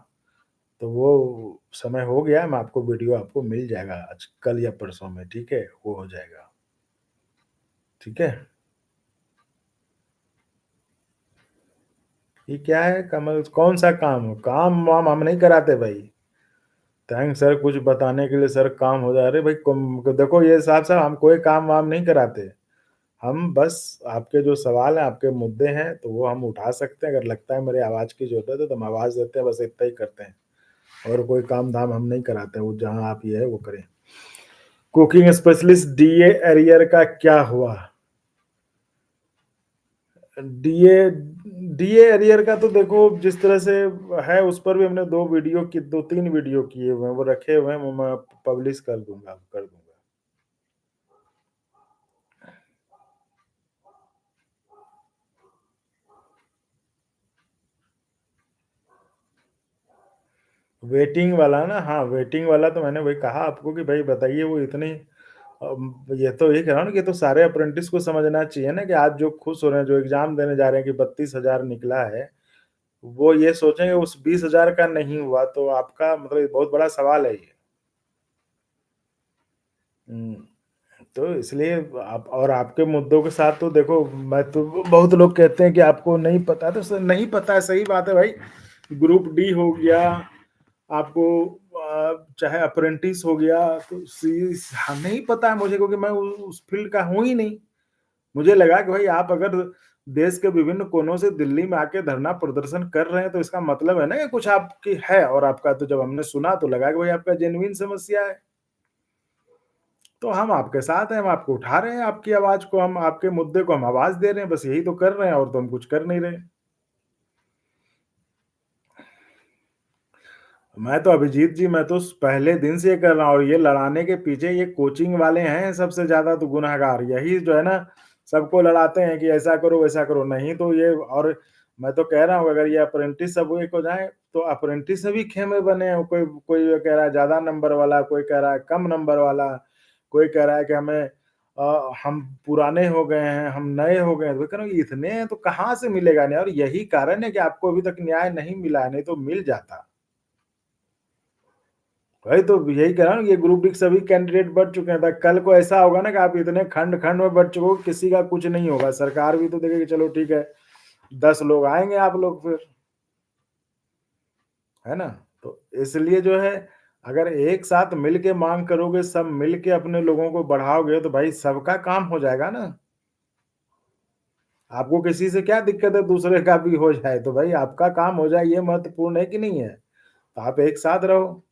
तो वो समय हो गया है, मैं आपको वीडियो आपको मिल जाएगा आज कल या परसों में, ठीक है? वो हो जाएगा, ठीक है? ये क्या है कमल, कौन-सा काम? काम-वाम हम नहीं कराते भाई। थैंक्स सर कुछ बताने के लिए सर, काम हो जाए। अरे भाई कुम देखो ये साहब हम कोई काम-वाम नहीं कराते। हम बस आपके जो सवाल हैं, आपके मुद्दे हैं, तो वो हम उठा सकते हैं। अगर लगता है मेरी आवाज़ की ज़रूरत है, तो हम आवाज़ देते हैं, बस इतना ही करते हैं। और कोई काम-धाम हम नहीं कराते, वो जहाँ आप ये है वो करें। कुकिंग स्पेशलिस्ट डीए एरियर का क्या हुआ? डीए डीए एरियर का तो देखो जिस तरह से है, उस पर भी हमने 2-3 वीडियो किए हुए हैं, वो रखे हुए हैं, वो मैं पब्लिश कर दूँगा। वेटिंग वाला ना, हाँ, वेटिंग वाला तो मैंने वही कहा आपको कि भाई बताइए वो इतनी ये तो यही कह रहा हूँ ना कि ये तो सारे अप्रेंटिस को समझना चाहिए ना कि आज जो खुश हो रहे हैं, जो एग्ज़ाम देने जा रहे हैं कि 32,000 निकला है, वो ये सोचेंगे उस 20,000 का नहीं हुआ, तो आपका मतलब ये बहुत बड़ा सवाल है ये। हुँ, तो इसलिए आप और आपके मुद्दों के साथ तो देखो, मैं तो बहुत लोग कहते हैं कि आपको नहीं पता, तो नहीं पता है, सही बात है भाई। ग्रुप डी हो गया, आपको चाहे अप्रेंटिस हो गया, तो नहीं पता है मुझे, क्योंकि मैं उस फील्ड का हूँ ही नहीं। मुझे लगा कि भाई आप अगर देश के विभिन्न कोनों से दिल्ली में आके धरना प्रदर्शन कर रहे हैं, तो इसका मतलब है ना कि कुछ आपकी है, और आपका तो जब हमने सुना तो लगा कि भाई आपका जेनुइन समस्या है। तो हम आपके साथ हैं, हम आपको उठा रहे हैं, आपकी आवाज़ को, हम आपके मुद्दे को हम आवाज़ दे रहे हैं, बस यही तो कर रहे हैं, और तो हम कुछ कर नहीं रहे। मैं तो अभिजीत जी, मैं तो पहले दिन से ये कर रहा हूँ, और ये लड़ाने के पीछे ये कोचिंग वाले हैं सबसे ज़्यादा तो गुनहगार। यही जो है ना, सबको लड़ाते हैं कि ऐसा करो, वैसा करो, नहीं तो ये, और मैं तो कह रहा हूँ अगर ये अप्रेंटिस सब एक हो जाएँ, तो अप्रेंटिस में भी खेमे बने हैं। कोई कोई ये कह रहा है ज़्यादा नंबर वाला, कोई कह रहा है कम नंबर वाला, कोई कह रहा है कि हम पुराने हो गए हैं, हम नए हो गए हैं। तो कह रहा हूँ इतने हैं तो कहाँ से मिलेगा न्याय? और यही कारण है कि आपको अभी तक न्याय नहीं मिला है, नहीं तो मिल जाता। वही तो यही कह रहा हूँ, ये ग्रुप डी के सभी कैंडिडेट बढ़ चुके हैं, तो कल को ऐसा होगा ना कि आप इतने खंड-खंड में बँट चुके हो, किसी का कुछ नहीं होगा। सरकार भी तो देखेगी, चलो ठीक है, 10 लोग आएँगे आप लोग फिर, है ना? तो इसलिए जो है अगर एक साथ मिल के माँग करोगे, सब मिल के अपने लोगों को बढ़ाओगे तो भाई सबका काम हो जाएगा ना। आपको किसी से क्या दिक्कत है दूसरे का भी हो जाए, तो भाई आपका काम हो जाए ये महत्वपूर्ण है कि नहीं है? तो आप एक साथ रहो।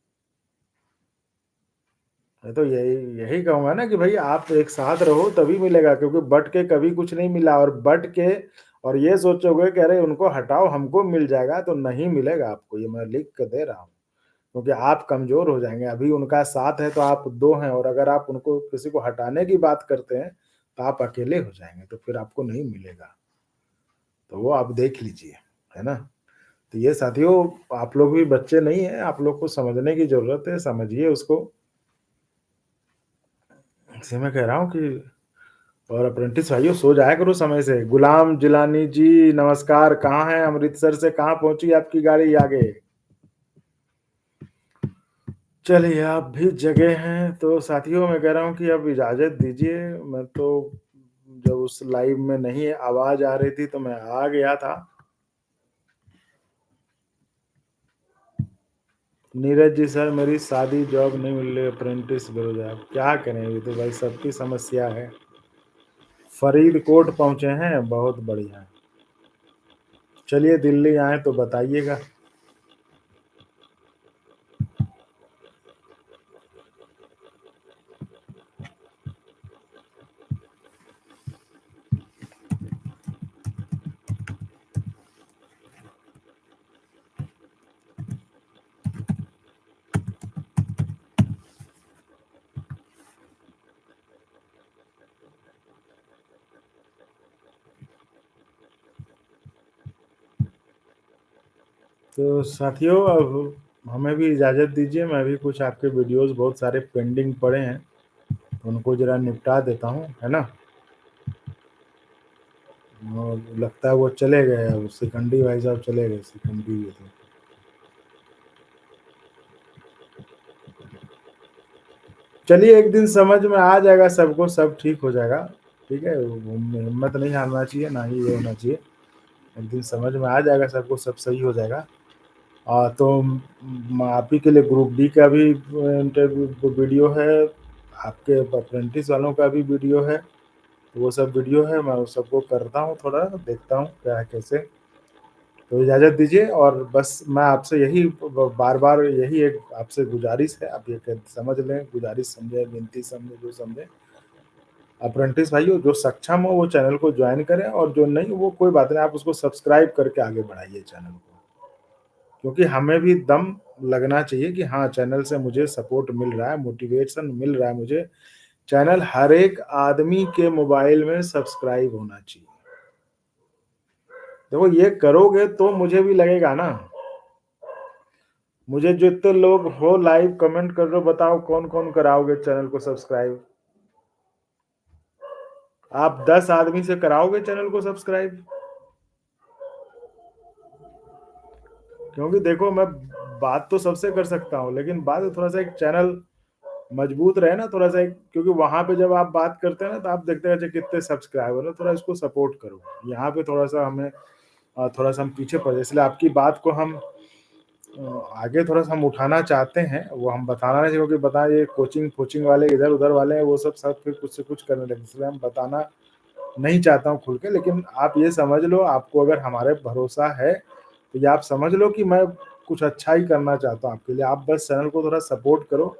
मैं तो यही यही कहूँगा ना कि भई आप एक साथ रहो तभी मिलेगा, क्योंकि बँट के कभी कुछ नहीं मिला, और बँट के और ये सोचोगे कि अरे उनको हटाओ हमको मिल जाएगा, तो नहीं मिलेगा आपको, ये मैं लिख के दे रहा हूँ। क्योंकि आप कमज़ोर हो जाएँगे, अभी उनका साथ है तो आप 2 हैं, और अगर आप उनको किसी को हटाने की बात करते हैं, तो आप अकेले हो जाएँगे, तो फिर आपको नहीं मिलेगा। तो वो आप देख लीजिए, है ना? तो ये साथियों, आप लोग भी बच्चे नहीं हैं, आप लोग को समझने की ज़रूरत है, समझिए उसको। इसलिए मैं कह रहा हूँ कि और अप्रेंटिस भाइयों सो जाया करो समय से। गुलाम जिलानी जी नमस्कार, कहाँ हैं? अमृतसर से कहाँ पहुँची आपकी गाड़ी आगे? चलिए आप भी जगे हैं, तो साथियों मैं कह रहा हूँ कि अब इजाज़त दीजिए। मैं तो जब उस लाइव में नहीं आवाज़ आ रही थी तो मैं आ गया था। नीरज जी सर, मेरी शादी जॉब नहीं मिल रही, अप्रेंटिस बेरोज़गार, क्या करें? ये तो भाई सबकी समस्या है। फरीदकोट पहुँचे हैं, बहुत बढ़िया। चलिए दिल्ली आएँ तो बताइएगा। तो साथियों अब हमें भी इजाज़त दीजिए, मैं भी कुछ आपके वीडियोज़ बहुत सारे पेंडिंग पड़े हैं, उनको ज़रा निपटा देता हूँ, है ना? और लगता है वो चले गए, अब शिखंडी भाई साहब चले गए, शिखंडी ये थे। चलिए एक दिन समझ में आ जाएगा सबको, सब ठीक हो जाएगा, ठीक है? हिम्मत नहीं हारना चाहिए, ना ही ये होना चाहिए। एक दिन समझ में आ जाएगा सबको, सब सही हो जाएगा। तो आप ही के लिए ग्रुप डी का भी इंटरव्यू वीडियो है, आपके अप्रेंटिस वालों का भी वीडियो है, तो वो सब वीडियो है, मैं उस सबको करता हूँ थोड़ा, देखता हूँ क्या है कैसे। तो इजाज़त दीजिए, और बस मैं आपसे यही बार-बार यही एक आपसे गुज़ारिश है, आप ये क समझ लें, गुज़ारिश समझें, विनती समझें, जो समझें। अप्रेंटिस भाइयों जो सक्षम हो वो चैनल को जॉइन करें, और जो नहीं वो कोई बात नहीं, आप उसको सब्सक्राइब करके आगे बढ़ाइए चैनल को। क्योंकि हमें भी दम लगना चाहिए कि हाँ, चैनल से मुझे सपोर्ट मिल रहा है, मोटिवेशन मिल रहा है मुझे। चैनल हर एक आदमी के मोबाइल में सब्सक्राइब होना चाहिए। देखो ये करोगे तो मुझे भी लगेगा ना। मुझे जितने लोग हो लाइव कमेंट कर रहे हो, बताओ कौन-कौन कराओगे चैनल को सब्सक्राइब? आप 10 आदमी से कराओगे चैनल को सब्सक्राइब? क्योंकि देखो मैं बात तो सबसे कर सकता हूँ, लेकिन बात थोड़ा-सा एक चैनल मजबूत रहे ना, थोड़ा-सा एक, क्योंकि वहाँ पे जब आप बात करते हैं ना तो आप देखते हैं अच्छा कितने सब्सक्राइबर है, थोड़ा इसको सपोर्ट करो। यहाँ पे थोड़ा-सा हमें थोड़ा-सा हम पीछे पड़ जाए, इसलिए आपकी बात को हम आगे थोड़ा-सा हम उठाना चाहते हैं, वो हम बताना नहीं, क्योंकि बताएँ ये कोचिंग-फोचिंग वाले इधर-उधर वाले हैं, वो सब फिर कुछ से कुछ करने लगे, इसलिए हम बताना नहीं चाहता हूँ खुल के। लेकिन आप ये समझ लो, आपको अगर हमारे भरोसा है, तो ये आप समझ लो कि मैं कुछ अच्छा ही करना चाहता हूँ आपके लिए। आप बस चैनल को थोड़ा सपोर्ट करो,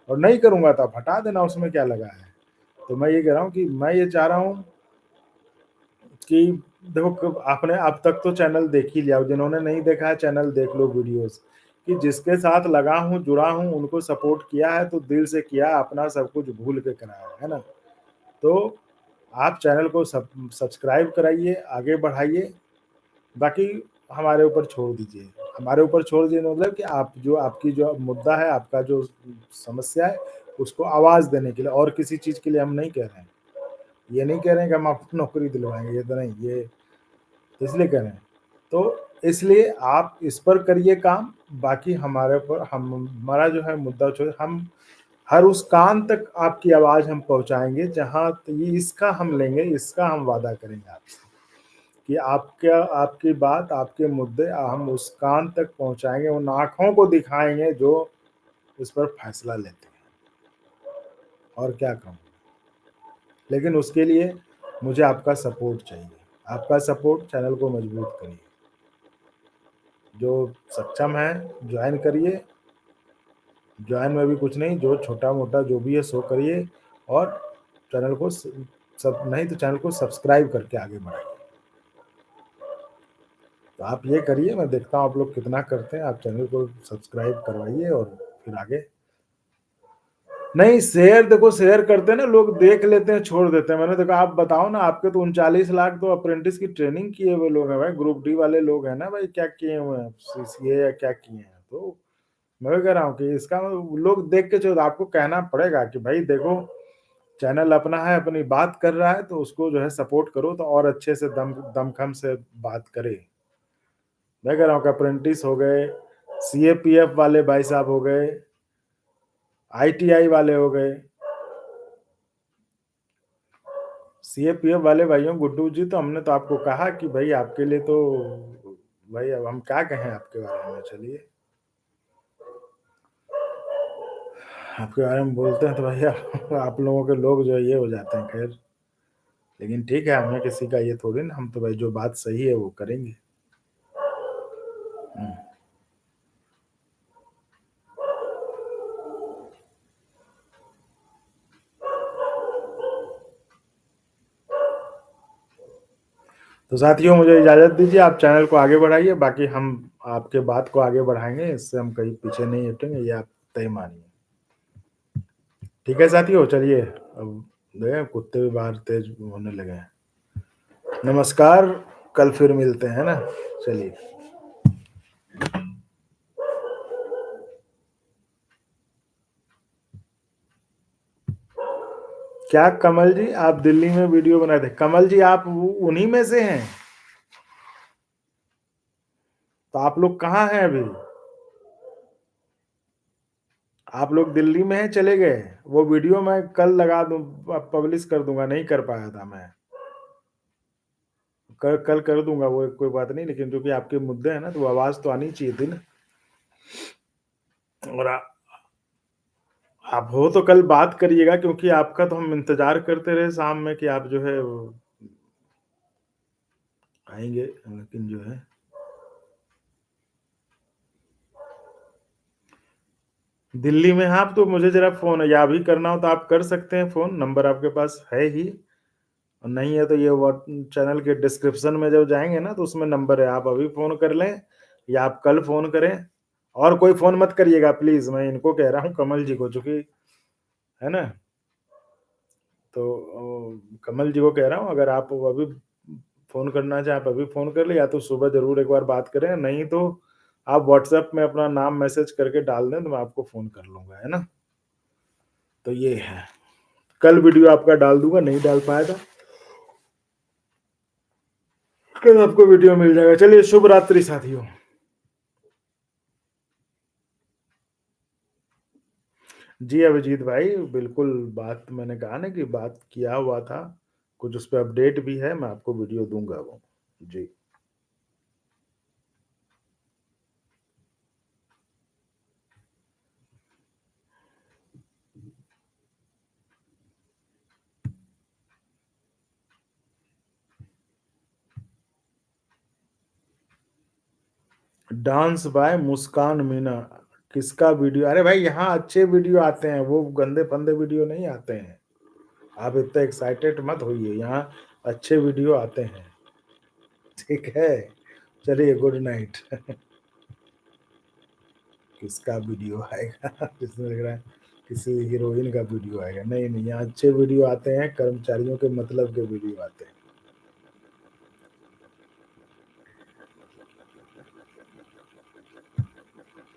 और नहीं करूँगा तो आप हटा देना, उसमें क्या लगा है। तो मैं ये कह रहा हूँ कि मैं ये चाह रहा हूँ कि देखो कब आपने अब तक तो चैनल देख ही लिया, जिन्होंने नहीं देखा है चैनल देख लो वीडियोज़, कि जिसके साथ लगा हूँ, जुड़ा हूँ, उनको सपोर्ट किया है तो दिल से किया है, अपना सब कुछ भूल के कराया है ना? तो आप चैनल को सब्सक्राइब कराइए, आगे बढ़ाइए, बाकी हमारे ऊपर छोड़ दीजिए। हमारे ऊपर छोड़ दीजिए मतलब कि आप जो आपकी जो मुद्दा है, आपका जो समस्या है, उसको आवाज़ देने के लिए, और किसी चीज़ के लिए हम नहीं कह रहे हैं। ये नहीं कह रहे हैं कि हम आपको नौकरी दिलवाएँगे, ये तो नहीं, ये इसलिए कह रहे हैं। तो इसलिए आप इस पर करिए काम, बाकी हमारे ऊपर हम हमारा जो है मुद्दा जो है, हम हर उस कान तक आपकी आवाज़ हम पहुँचाएँगे जहाँ ये इसका हम लेंगे, इसका हम वादा करेंगे आपसे, कि आपका आपकी बात, आपके मुद्दे हम उस कान तक पहुँचाएँगे, उन आँखों को दिखाएँगे जो इस पर फैसला लेते हैं, और क्या कहूँ। लेकिन उसके लिए मुझे आपका सपोर्ट चाहिए, आपका सपोर्ट चैनल को मजबूत करिए। जो सक्षम है ज्वाइन करिए, ज्वाइन में भी कुछ नहीं, जो छोटा-मोटा जो भी है सो करिए, और चैनल को सब नहीं तो चैनल को सब्सक्राइब करके आगे बढ़ाइए। तो आप ये करिए, मैं देखता हूँ आप लोग कितना करते हैं। आप चैनल को सब्सक्राइब करवाइए और फिर आगे नहीं, शेयर देखो, शेयर करते हैं ना लोग, देख लेते हैं छोड़ देते हैं। मैंने देखा, आप बताओ ना, आपके तो 39 लाख तो अप्रेंटिस की ट्रेनिंग किए हुए लोग हैं भाई, ग्रुप डी वाले लोग हैं ना भाई, क्या किए हुए हैं, सीसीए या क्या किए हैं। तो मैं भी कह रहा हूँ कि इसका लोग देख के छोड़, आपको कहना पड़ेगा कि भाई देखो, चैनल अपना है, अपनी बात कर रहा है, तो उसको जो है सपोर्ट करो, तो और अच्छे से दमखम से बात करे। मैं कह रहा हूँ कि अप्रेंटिस हो गए, सीएपीएफ वाले भाई साहब हो गए, आईटीआई वाले हो गए, सीएपीएफ वाले भाइयों, गुड्डू जी, तो हमने तो आपको कहा कि भाई आपके लिए तो, भाई अब हम क्या कहें आपके बारे में। चलिए, आपके बारे में बोलते हैं तो भाई आप लोगों के लोग जो है ये हो जाते हैं। खैर, लेकिन ठीक है, हमें किसी का ये थोड़ी ना, हम तो भाई जो बात सही है वो करेंगे। तो साथियों, मुझे इजाजत दीजिए, आप चैनल को आगे बढ़ाइए, बाकी हम आपके बात को आगे बढ़ाएंगे, इससे हम कहीं पीछे नहीं हटेंगे, ये आप तय मानिए। ठीक है साथियों, चलिए अब देखें कुत्ते भी बाहर तेज होने लगे हैं। नमस्कार, कल फिर मिलते हैं ना। चलिए। क्या कमल जी, आप दिल्ली में वीडियो बनाए थे? कमल जी, आप उन्हीं में से हैं? तो आप लोग कहाँ हैं अभी? आप लोग दिल्ली में हैं, चले गए? वो वीडियो मैं कल लगा दूं, पब्लिश कर दूंगा, नहीं कर पाया था मैं। कल कर दूंगा, वो कोई बात नहीं, लेकिन जो कि आपके मुद्दे हैं ना, तो वो आवाज तो आनी चाहिए थी ना। और आप हो तो कल बात करिएगा, क्योंकि आपका तो हम इंतजार करते रहे शाम में कि आप जो है वो आएंगे, लेकिन जो है दिल्ली में हैं आप, तो मुझे जरा फोन या अभी करना हो तो आप कर सकते हैं फोन, नंबर आपके पास है ही, और नहीं है तो ये चैनल के डिस्क्रिप्शन में जब जाएंगे ना, तो उसमें नंबर है, आप अभी फोन कर लें या आप कल फोन करें। और कोई फोन मत करिएगा प्लीज, मैं इनको कह रहा हूँ, कमल जी को, चूंकि है ना, तो कमल जी को कह रहा हूँ, अगर आप अभी फोन करना चाहे आप अभी फोन कर ले, या तो सुबह जरूर एक बार बात करें, नहीं तो आप व्हाट्सएप में अपना नाम मैसेज करके डाल दें, तो मैं आपको फोन कर लूंगा, है ना। तो ये है, कल वीडियो आपका डाल दूंगा, नहीं डाल पाया था, कल आपको वीडियो मिल जाएगा। चलिए, शुभ रात्रि साथियों। जी अभिजीत भाई, बिल्कुल, बात मैंने कहा ना कि बात किया हुआ था, कुछ उस पर अपडेट भी है, मैं आपको वीडियो दूंगा वो। जी। डांस बाय मुस्कान मीना, किसका वीडियो? अरे भाई, यहाँ अच्छे वीडियो आते हैं, वो गंदे फंदे वीडियो नहीं आते हैं। आप इतना एक्साइटेड मत होइए, यहाँ अच्छे वीडियो आते हैं। ठीक है, चलिए, गुड नाइट। किसका वीडियो आएगा? जिसमें लग रहा है किसी हीरोइन का वीडियो आएगा। नहीं नहीं, यहाँ अच्छे वीडियो आते हैं, कर्मचारियों के मतलब के वीडियो आते हैं।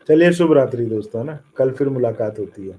चलिए, शुभ रात्रि दोस्तों, है ना, कल फिर मुलाकात होती है।